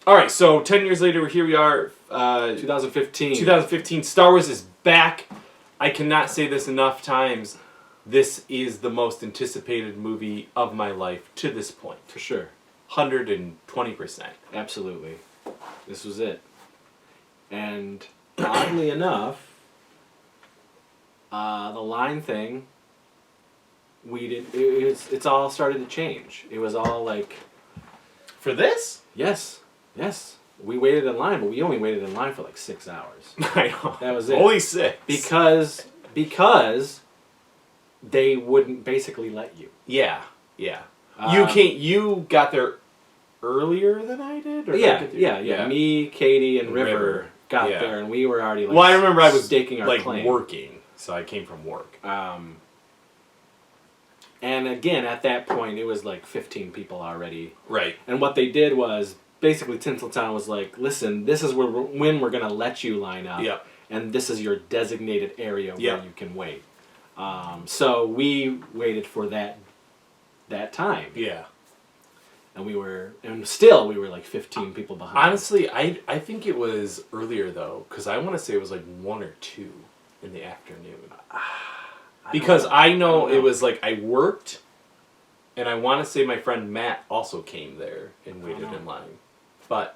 All right, so 10 years later, here we are. 2015. 2015. Star Wars is back. I cannot say this enough times. This is the most anticipated movie of my life to this point. For sure. 120%. Absolutely. This was it. And oddly enough, the line thing, it's all started to change. It was all like... For this? Yes. We waited in line, but we only waited in line for like 6 hours. I know. That was it. Only 6. Because they wouldn't basically let you. Yeah. You got there earlier than I did? Or Yeah. Me, Katie, and River got there, and we were already I remember I was staking our claim. Working, so I came from work. And again, at that point, it was like 15 people already. Right. And what they did was, basically Tinseltown was like, listen, this is when we're going to let you line up. Yep. And this is your designated area where you can wait. So we waited for that time. Yeah. And we were like 15 people behind. Honestly, I think it was earlier though, because I want to say it was like 1 or 2 in the afternoon. Because I know it was like I worked, and I want to say my friend Matt also came there and waited in line. But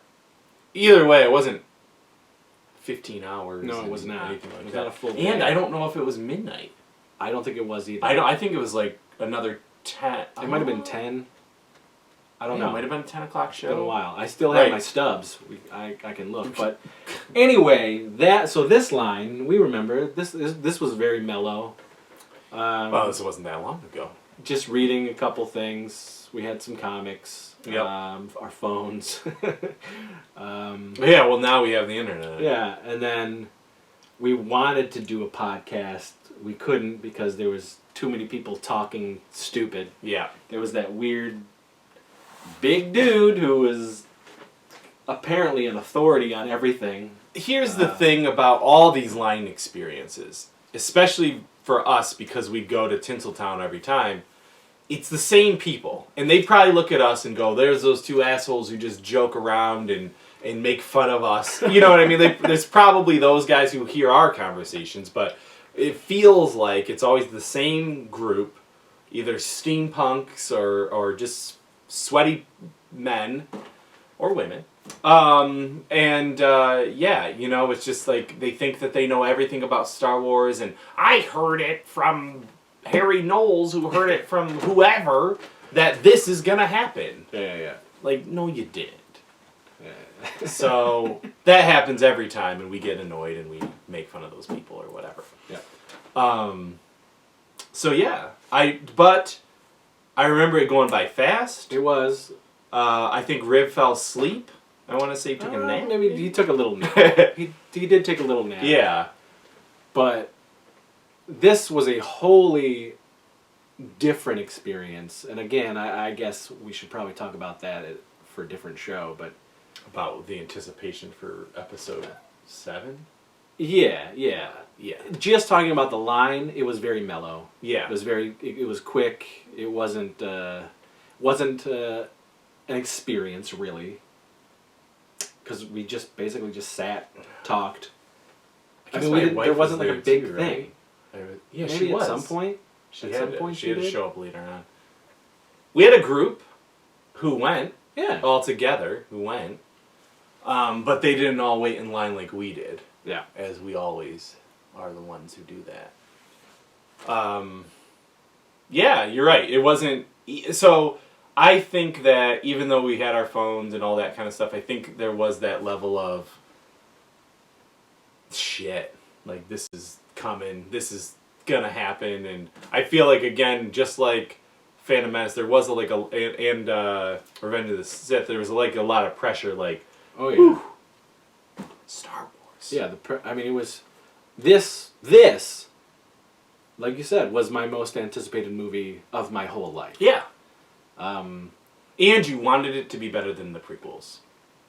either way, it wasn't 15 hours. No, it was not. Anything like it was that. not a full day. And I don't know if it was midnight. I don't think it was either. I think it was like another 10. It might have been 10. I don't know. It might have been a 10 o'clock show. It's been a while. I still have my stubs. I can look. But anyway, so this line, we remember, this was very mellow. Well, this wasn't that long ago. Just reading a couple things. We had some comics. Yep. Our phones. Yeah, well, now we have the internet. Yeah, and then we wanted to do a podcast. We couldn't because there was too many people talking stupid. Yeah. There was that weird big dude who was apparently an authority on everything. Here's the thing about all these line experiences, especially for us because we go to Tinseltown every time. It's the same people, and they probably look at us and go, "There's those 2 assholes who just joke around and and make fun of us. You know what I mean? There's probably those guys who hear our conversations, but it feels like it's always the same group, either steampunks or just sweaty men or women. Yeah, you know, it's just like they think that they know everything about Star Wars, and I heard it from Harry Knowles, who heard it from whoever, that this is gonna happen. Yeah. Like, no, you didn't. Yeah. So that happens every time, and we get annoyed and we make fun of those people or whatever. Yeah. So yeah, but I remember it going by fast. It was. I think Riv fell asleep. I want to say he took a nap. Maybe he took a little nap. he did take a little nap. Yeah. But this was a wholly different experience. And again, I guess we should probably talk about that for a different show. But about the anticipation for episode 7? Yeah. Just talking about the line, it was very mellow. Yeah. It was it was quick. It wasn't an experience, really. Because we just basically just sat, talked. I mean, there wasn't like a big too, thing. Right? Yeah, Maybe she was. at some point. She at had some point she had to did. show up later on. We had a group who went all together, but they didn't all wait in line like we did. Yeah. As we always are the ones who do that. Yeah, you're right. It wasn't... So, I think that even though we had our phones and all that kind of stuff, I think there was that level of... Shit. Like, this is coming. This is gonna happen. And I feel like, again, just like Phantom Menace, there was and Revenge of the Sith, there was like a lot of pressure, like... Oh, yeah. Whew, Star Wars. Yeah, I mean, it was... This, like you said, was my most anticipated movie of my whole life. Yeah. And you wanted it to be better than the prequels.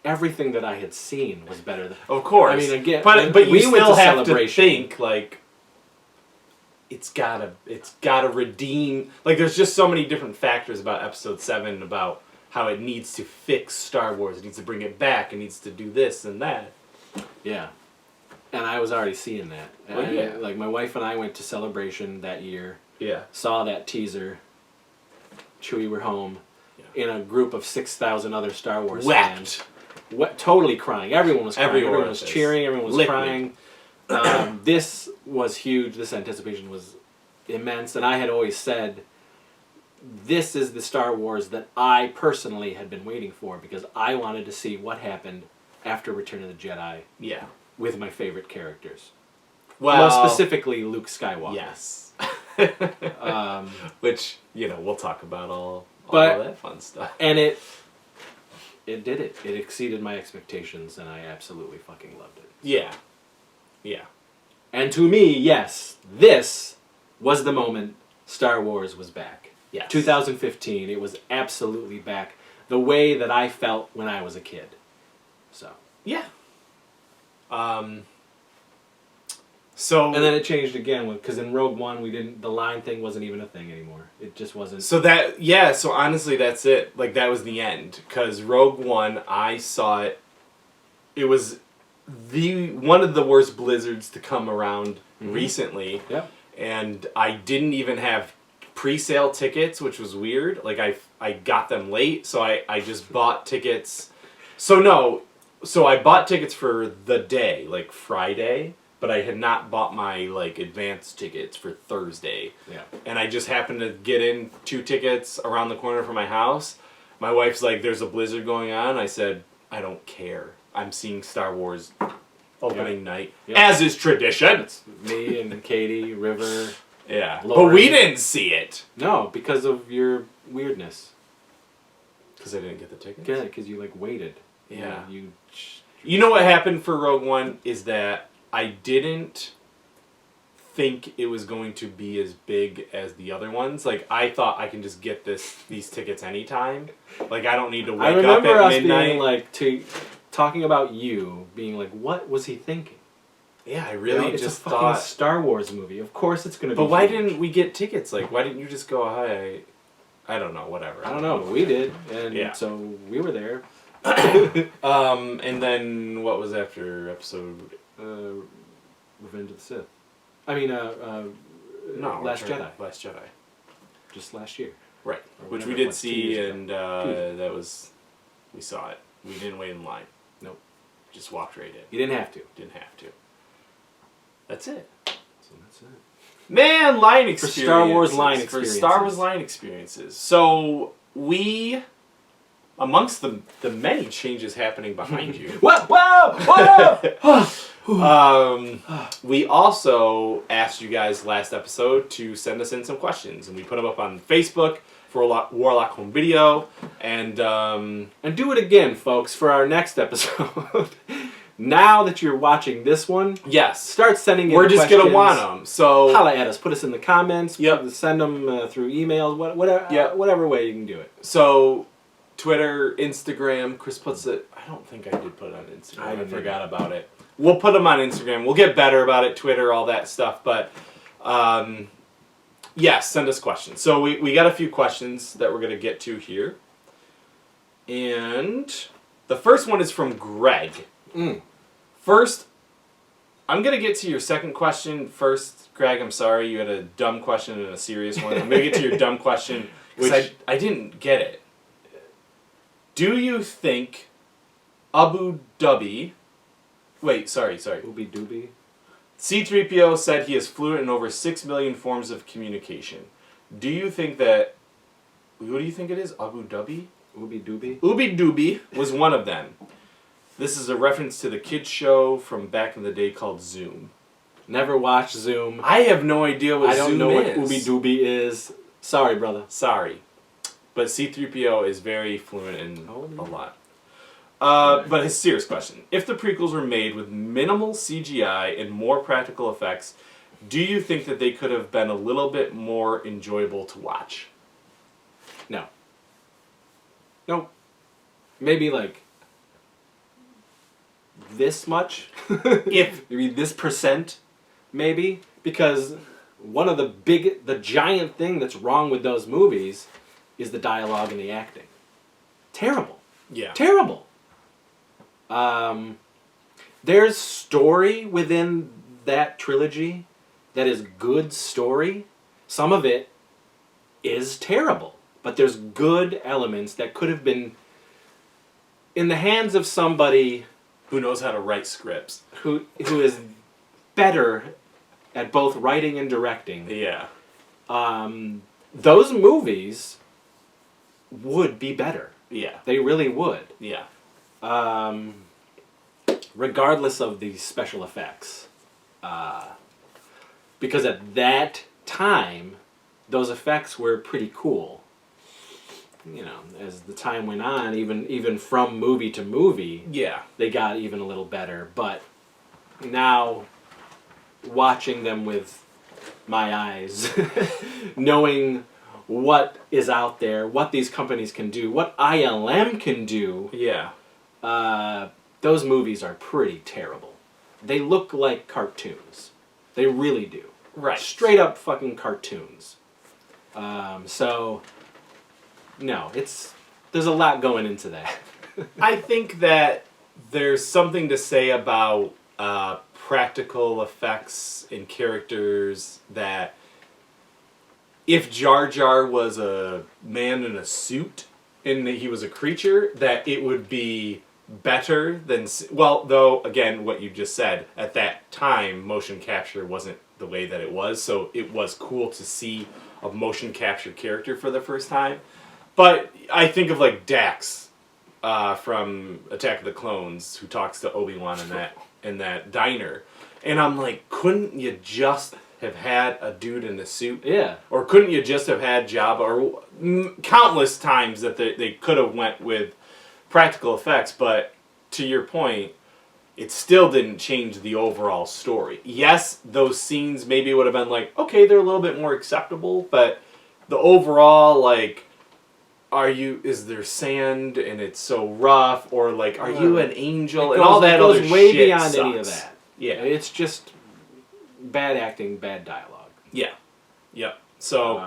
Everything that I had seen was better than... Of course. I mean, again... But you still have to Celebration. think, like... It's gotta redeem... Like, there's just so many different factors about Episode 7, about how it needs to fix Star Wars. It needs to bring it back. It needs to do this and that. Yeah. And I was already seeing that. Well, yeah. Like, my wife and I went to Celebration that year. Yeah. Saw that teaser. Chewie were home. Yeah. In a group of 6,000 other Star Wars fans. Totally crying. Everyone was crying. Everyone was cheering. Everyone was crying. This was huge. This anticipation was immense. And I had always said, this is the Star Wars that I personally had been waiting for, because I wanted to see what happened after Return of the Jedi. Yeah. With my favorite characters. Well, most specifically Luke Skywalker. Yes. Which, we'll talk about all of that fun stuff. And it did it. It exceeded my expectations, and I absolutely fucking loved it. Yeah. Yeah. And to me, yes, this was the moment Star Wars was back. Yes. 2015, it was absolutely back. The way that I felt when I was a kid. So. Yeah. And then it changed again, because in Rogue One, the line thing wasn't even a thing anymore. It just wasn't. So honestly, that's it. Like, that was the end. Because Rogue One, I saw it, it was one of the worst blizzards to come around recently. Yep. And I didn't even have pre-sale tickets, which was weird. Like, I got them late, so I just bought tickets. So I bought tickets for the day, like Friday, but I had not bought my advance tickets for Thursday. Yeah. And I just happened to get in 2 tickets around the corner from my house. My wife's like, "There's a blizzard going on." I said, "I don't care. I'm seeing Star Wars opening night, as is tradition." It's me and Katie, River. Yeah. Lauren. But we didn't see it. No, because of your weirdness. Because I didn't get the tickets? Yeah, because you waited. Yeah. You know what happened for Rogue One is that I didn't think it was going to be as big as the other ones. Like, I thought I can just get these tickets anytime. Like, I don't need to wake up at midnight. Being talking about you being like, what was he thinking? Yeah, I really it's just a fucking Star Wars movie. Of course it's going to be. But why didn't we get tickets? Like, why didn't you just go, "Hi"? I don't know, whatever. I don't know, but we did. And so we were there. And then what was after episode? Revenge of the Sith. I mean, No, Last Return- Jedi. Last Jedi. Just last year. Right, Or which whatever we it did was, 2 see, years and that was, we saw it. We didn't wait in line. Nope. Just walked right in. You didn't have to. Didn't have to. That's it. So that's it. Man, line experiences. For Star Wars line For experiences. Star Wars line experiences. So, we, amongst the many changes happening behind you, Whoa! we also asked you guys last episode to send us in some questions, and we put them up on Facebook for Warlock Home Video, and do it again, folks, for our next episode. Now that you're watching this one, yes, start sending in we're just questions. gonna want them. So Holla at us. Put us in the comments. Yep. Send them through emails. Whatever. Yep. Whatever way you can do it. So, Twitter, Instagram. Chris puts it. I don't think I did put it on Instagram. I didn't forgot about it. We'll put them on Instagram. We'll get better about it. Twitter, all that stuff. But yes, send us questions. So we got a few questions that we're gonna get to here, and the first one is from Greg. First, I'm gonna get to your second question first, Greg. I'm sorry, you had a dumb question and a serious one. I'm gonna get to your dumb question, which I didn't get it. Do you think Abu Dhabi... Wait, sorry. Ooby dooby. C-3PO said he is fluent in over 6 million forms of communication. Do you think that... What do you think it is? Abu Dhabi? Ooby dooby. Ooby Dooby was one of them. This is a reference to the kids show from back in the day called Zoom. Never watched Zoom. I have no idea what Zoom is. I don't know what Ooby dooby is. Sorry, brother. Sorry. But C-3PO is very fluent in a lot. But his serious question. If the prequels were made with minimal CGI and more practical effects, do you think that they could have been a little bit more enjoyable to watch? No. Nope. Maybe like this much. Maybe this %, maybe. Because one of the giant thing that's wrong with those movies is the dialogue and the acting. Terrible. Yeah. Terrible. There's story within that trilogy that is good story. Some of it is terrible. But there's good elements that could have been in the hands of somebody who knows how to write scripts. Who is better at both writing and directing. Yeah. Those movies would be better. Yeah. They really would. Yeah. Regardless of the special effects. Because at that time, those effects were pretty cool. You know, as the time went on, even from movie to movie, yeah, they got even a little better. But now, watching them with my eyes, knowing what is out there, what these companies can do, what ILM can do, yeah, those movies are pretty terrible. They look like cartoons. They really do. Right. Straight up fucking cartoons. So... No, there's a lot going into that. I think that there's something to say about practical effects in characters that if Jar Jar was a man in a suit and he was a creature, that it would be better than... Well, though, again, what you just said, at that time, motion capture wasn't the way that it was, so it was cool to see a motion capture character for the first time. But I think of like Dax from Attack of the Clones, who talks to Obi-Wan in that diner, and I'm like, couldn't you just have had a dude in a suit? Yeah. Or couldn't you just have had Jabba? Or countless times that they could have went with practical effects. But to your point, it still didn't change the overall story. Yes, those scenes maybe would have been like, okay, they're a little bit more acceptable, but the overall like. Is there sand and it's so rough, or like, are you an angel, and all that other shit goes way beyond sucks. any of that. Yeah, it's just bad acting, bad dialogue. Yeah, yep. So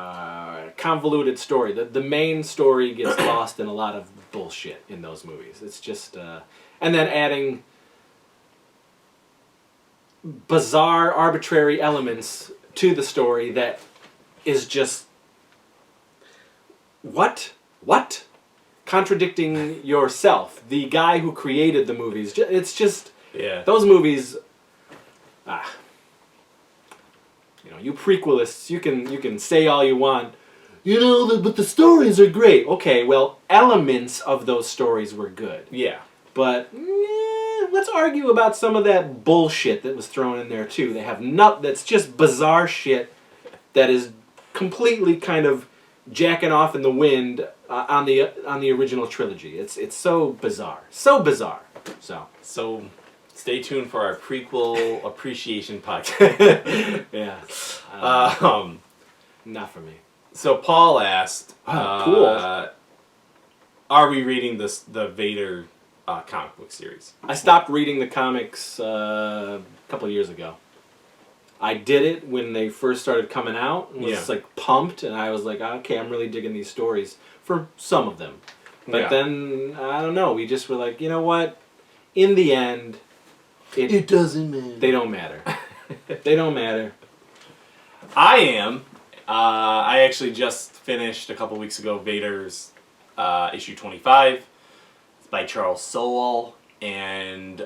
convoluted story. The main story gets lost in a lot of bullshit in those movies. It's just... and then adding bizarre, arbitrary elements to the story that is just... What? Contradicting yourself. The guy who created the movies. It's just... Yeah. Those movies... You know, you prequelists, you can say all you want. You know, but the stories are great. Okay, well, elements of those stories were good. Yeah. But let's argue about some of that bullshit that was thrown in there too. They have that's just bizarre shit that is completely kind of jacking off in the wind on the original trilogy. It's so bizarre. So bizarre. So stay tuned for our prequel appreciation podcast. Yeah. Not for me. So Paul asked, cool. Are we reading the Vader comic book series? I stopped reading the comics a couple of years ago. I did it when they first started coming out and was like pumped, and I was like, okay, I'm really digging these stories for some of them. But then, I don't know, we just were like, you know what? In the end, it doesn't matter. They don't matter. They don't matter. I am. I actually just finished a couple weeks ago Vader's issue 25. It's by Charles Soule, and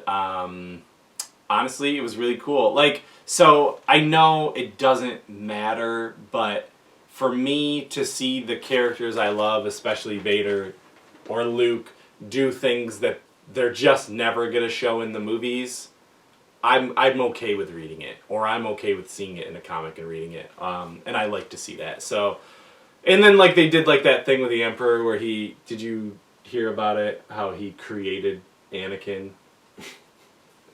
honestly, it was really cool. Like, so I know it doesn't matter, but for me to see the characters I love, especially Vader or Luke, do things that they're just never gonna show in the movies, I'm okay with reading it, or I'm okay with seeing it in a comic and reading it, and I like to see that. So, and then like they did like that thing with the Emperor where did you hear about it? How he created Anakin?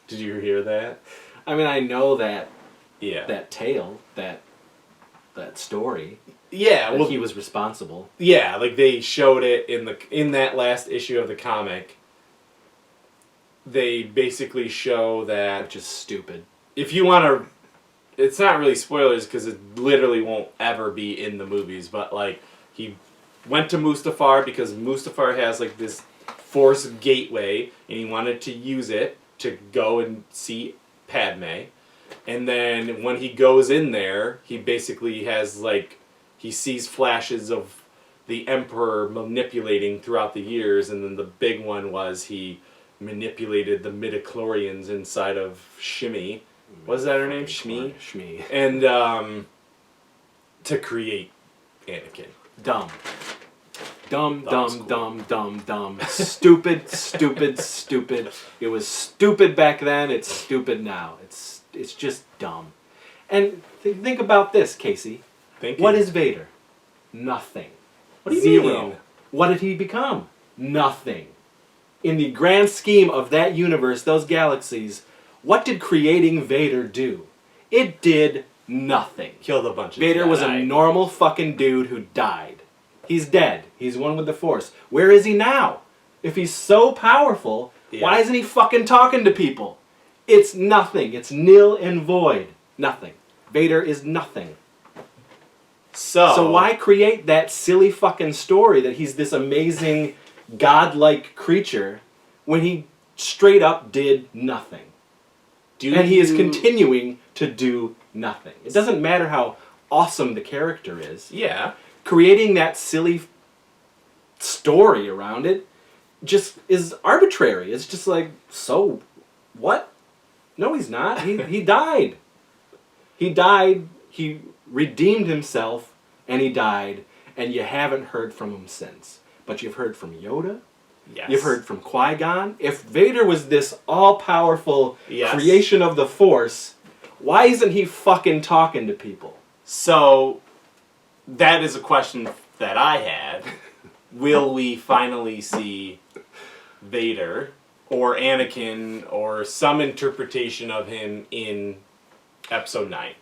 Did you hear that? I mean, I know that. Yeah. That tale, that story. Yeah, well, he was responsible. Yeah, like they showed it in that last issue of the comic. They basically show that... Which is stupid. If you want to... It's not really spoilers because it literally won't ever be in the movies, but like he went to Mustafar because Mustafar has like this Force gateway and he wanted to use it to go and see Padme. And then when he goes in there, he basically has like... He sees flashes of the Emperor manipulating throughout the years, and then the big one was he manipulated the midichlorians inside of Shmi. Was that her name? Shmi? Shmi. And to create Anakin. Dumb. Stupid, stupid, stupid. It was stupid back then, it's stupid now. It's just dumb. And think about this, Casey. What is Vader? Nothing. What do you mean? What did he become? Nothing. In the grand scheme of that universe, those galaxies, what did creating Vader do? It did nothing. Killed a bunch of Vader was a normal fucking dude who died. He's dead. He's one with the Force. Where is he now? If he's so powerful, why isn't he fucking talking to people? It's nothing. It's nil and void. Nothing. Vader is nothing. So why create that silly fucking story that he's this amazing, godlike creature when he straight up did nothing? And he is continuing to do nothing. It doesn't matter how awesome the character is. Yeah. Creating that silly story around it just is arbitrary. It's just like, so what? No, he's not. He died. He died. He redeemed himself, and he died, and you haven't heard from him since. But you've heard from Yoda. Yes. You've heard from Qui-Gon. If Vader was this all-powerful creation of the Force, why isn't he fucking talking to people? So, that is a question that I had. Will we finally see Vader or Anakin or some interpretation of him in Episode 9?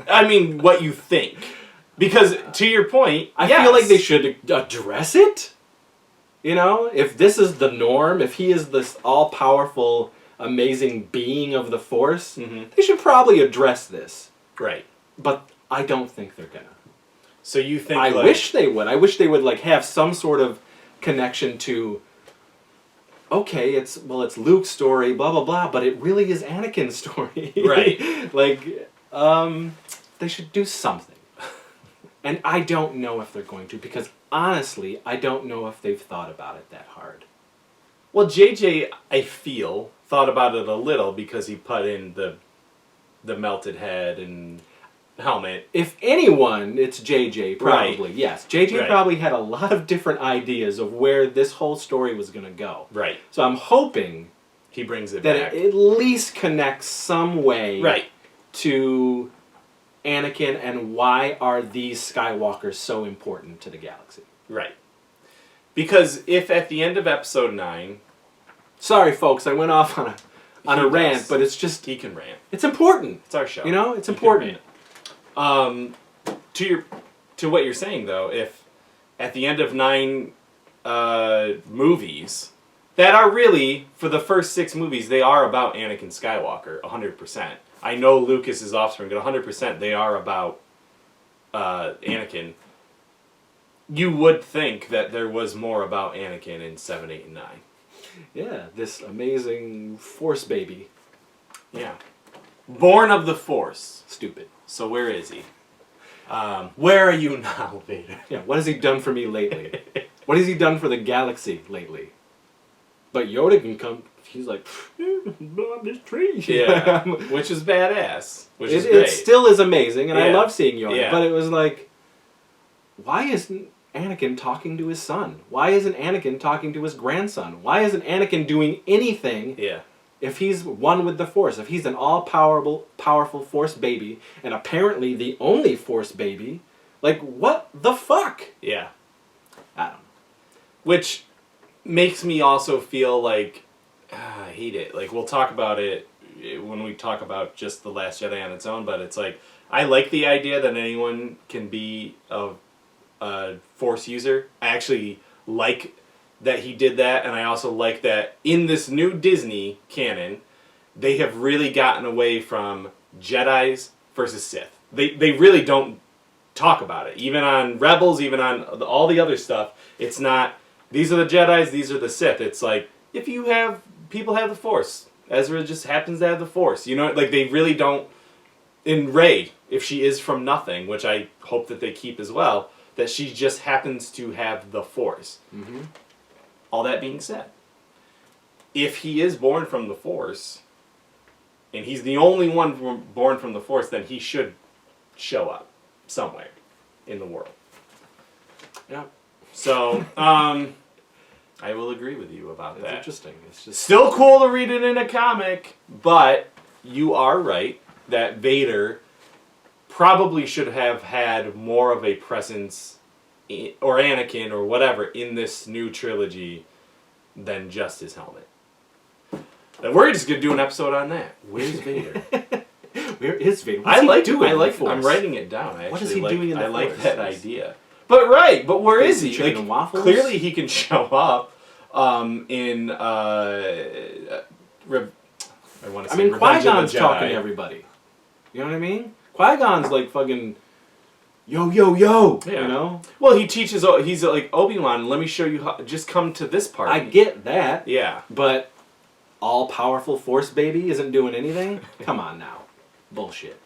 I mean, what you think. Because, to your point, I feel like they should address it. You know, if this is the norm, if he is this all-powerful, amazing being of the Force, they should probably address this. Right. But I don't think they're gonna. So you think? I wish they would. I wish they would like have some sort of connection to. Okay, it's Luke's story, blah blah blah, but it really is Anakin's story. Right. Like, they should do something. And I don't know if they're going to, because honestly, I don't know if they've thought about it that hard. Well, JJ, I feel, thought about it a little because he put in the melted head and helmet. If anyone, it's JJ, probably. Right. Yes, JJ Right. probably had a lot of different ideas of where this whole story was going to go. Right. So I'm hoping He brings it that back. it at least connects some way Right. to Anakin and why are these Skywalkers so important to the galaxy. Right. Because if at the end of episode 9... Sorry, folks, I went off on a rant, does. but it's just... He can rant. It's important. It's our show. You know, it's He can important. rant. To what you're saying, though, if at the end of 9 movies, that are really, for the first 6 movies, they are about Anakin Skywalker, 100%. I know Lucas is offspring, but 100% they are about Anakin. You would think that there was more about Anakin in 7, 8, and 9. Yeah, this amazing Force baby. Yeah. Born of the Force. Stupid. So where is he? Where are you now, Vader? Yeah, what has he done for me lately? What has he done for the galaxy lately? But Yoda can come... He's like, on this tree. Yeah, which is badass. Which is it great. still is amazing, and I Yeah. love seeing Yoda. Yeah. But it was like, why isn't Anakin talking to his son? Why isn't Anakin talking to his grandson? Why isn't Anakin doing anything Yeah. if he's one with the Force? If he's an all-powerful Force baby, and apparently the only Force baby, like, what the fuck? Yeah. I don't know. Which makes me also feel like, I hate it. Like, we'll talk about it when we talk about just The Last Jedi on its own, but it's like, I like the idea that anyone can be a Force user. I actually like that he did that, and I also like that in this new Disney canon, they have really gotten away from Jedis versus Sith. They really don't talk about it. Even on Rebels, even on all the other stuff, it's not, these are the Jedis, these are the Sith. It's like, if you have, people have the Force. Ezra just happens to have the Force. You know, like, they really don't, in Rey, if she is from nothing, which I hope that they keep as well, that she just happens to have the Force. Mm-hmm. All that being said, if he is born from the Force, and he's the only one born from the Force, then he should show up somewhere in the world. Yeah. So, I will agree with you about It's that. interesting. It's just Still cool to read it in a comic, but you are right that Vader probably should have had more of a presence, or Anakin, or whatever, in this new trilogy than just his helmet. And we're just going to do an episode on that. Where's Vader? Where is Vader? I'm Force? writing it down. I What is actually he doing in the I like Force? that idea. But where is he? Chicken Like, and waffles? clearly he can show up in I want to say Revenge of the Qui-Gon's Jedi. talking to everybody. You know what I mean? Qui-Gon's like fucking, yo, yo, yo. Yeah. You know? Well, he teaches. He's like, Obi-Wan, let me show you how. Just come to this party. I get that. Yeah. But all-powerful Force baby isn't doing anything? Come on now. Bullshit.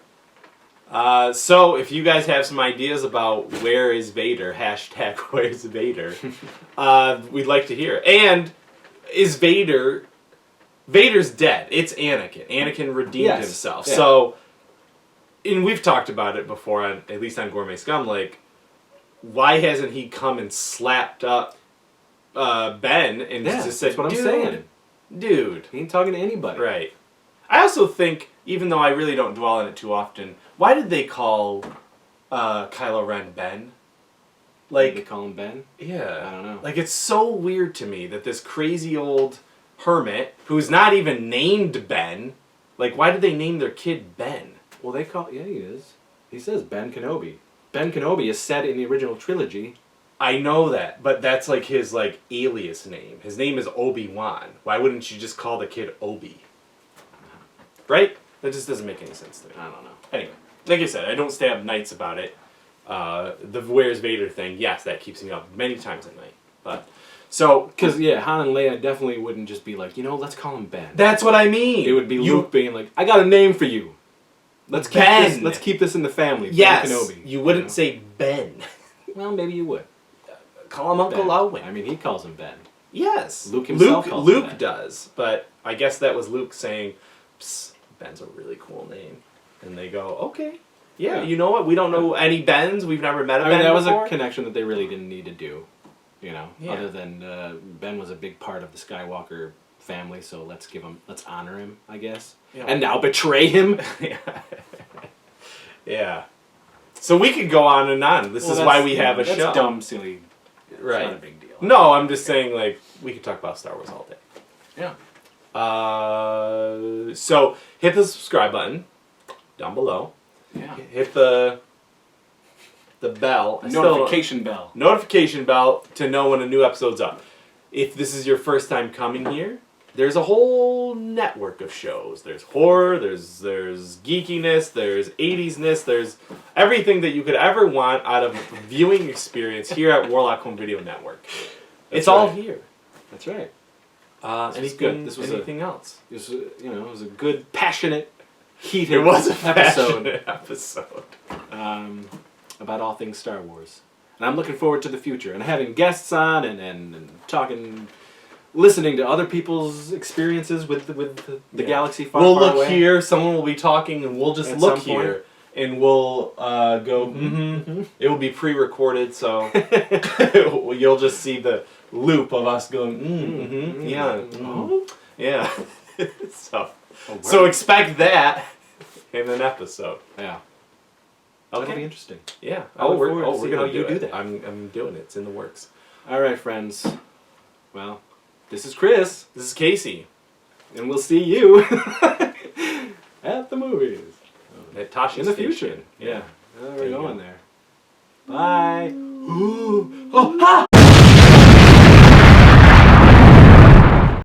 So if you guys have some ideas about where is Vader, hashtag where's Vader, we'd like to hear it. And is Vader's dead. It's Anakin. Anakin redeemed himself. Yeah. So, and we've talked about it before, at least on Gourmet Scum, like, why hasn't he come and slapped up Ben and just said, that's what I'm dude, saying. Dude. He ain't talking to anybody. Right. I also think, even though I really don't dwell on it too often, why did they call Kylo Ren Ben? Like, they call him Ben? Yeah. I don't know. Like, it's so weird to me that this crazy old hermit, who's not even named Ben, like, why did they name their kid Ben? Well, they call... Yeah, he is. He says Ben Kenobi. Ben Kenobi is said in the original trilogy. I know that, but that's like his, like, alias name. His name is Obi-Wan. Why wouldn't you just call the kid Obi? Right? That just doesn't make any sense to me. I don't know. Anyway. like I said, I don't stay up nights about it. The Where's Vader thing, yes, that keeps me up many times at night. But so Because Han and Leia definitely wouldn't just be like, let's call him Ben. that's what I mean. It would be Luke being like, I got a name for you. Let's keep this in the family. Yes, Ben Kenobi, you wouldn't say Ben. Well, maybe you would. Call him Uncle Ben. Owen. I mean, he calls him Ben. Yes, Luke himself calls him Luke Ben. does, but I guess that was Luke saying, Psst, Ben's a really cool name, and they go, okay, yeah, you know what? We don't know any Bens. We've never met a Ben. I mean, that was before. a connection that they really didn't need to do. Yeah. Other than Ben was a big part of the Skywalker family, so let's honor him, I guess. Yeah. And now betray him. Yeah. So we could go on and on. This is why we have a show. That's dumb, silly. Right. It's not a big deal. No, I'm just saying, like, we could talk about Star Wars all day. Yeah. So hit the subscribe button down below. Yeah. Hit the bell. Notification bell. Notification bell to know when a new episode's up. If this is your first time coming here, there's a whole network of shows. There's horror, there's geekiness, there's 80s-ness, there's everything that you could ever want out of a viewing experience here at Warlock Home Video Network. It's all here. That's right. Anything else? It was a good, passionate, heated It was a episode. episode. About all things Star Wars. And I'm looking forward to the future and having guests on and talking, listening to other people's experiences with the galaxy far, we'll far look away. here, someone will be talking, and we'll just At look some point. here, and we'll go, It will be pre-recorded, so you'll just see the loop of us going, yeah. So expect that in an episode. Yeah. Okay. That'll be interesting. Yeah. we're gonna how you do that. I'm doing it. It's in the works. All right, friends. Well, this is Chris, This is Casey. and we'll see you at the movies. At Tasha's In the station. future. Yeah. We're There you going go. there. Bye. Ooh. Oh, ha!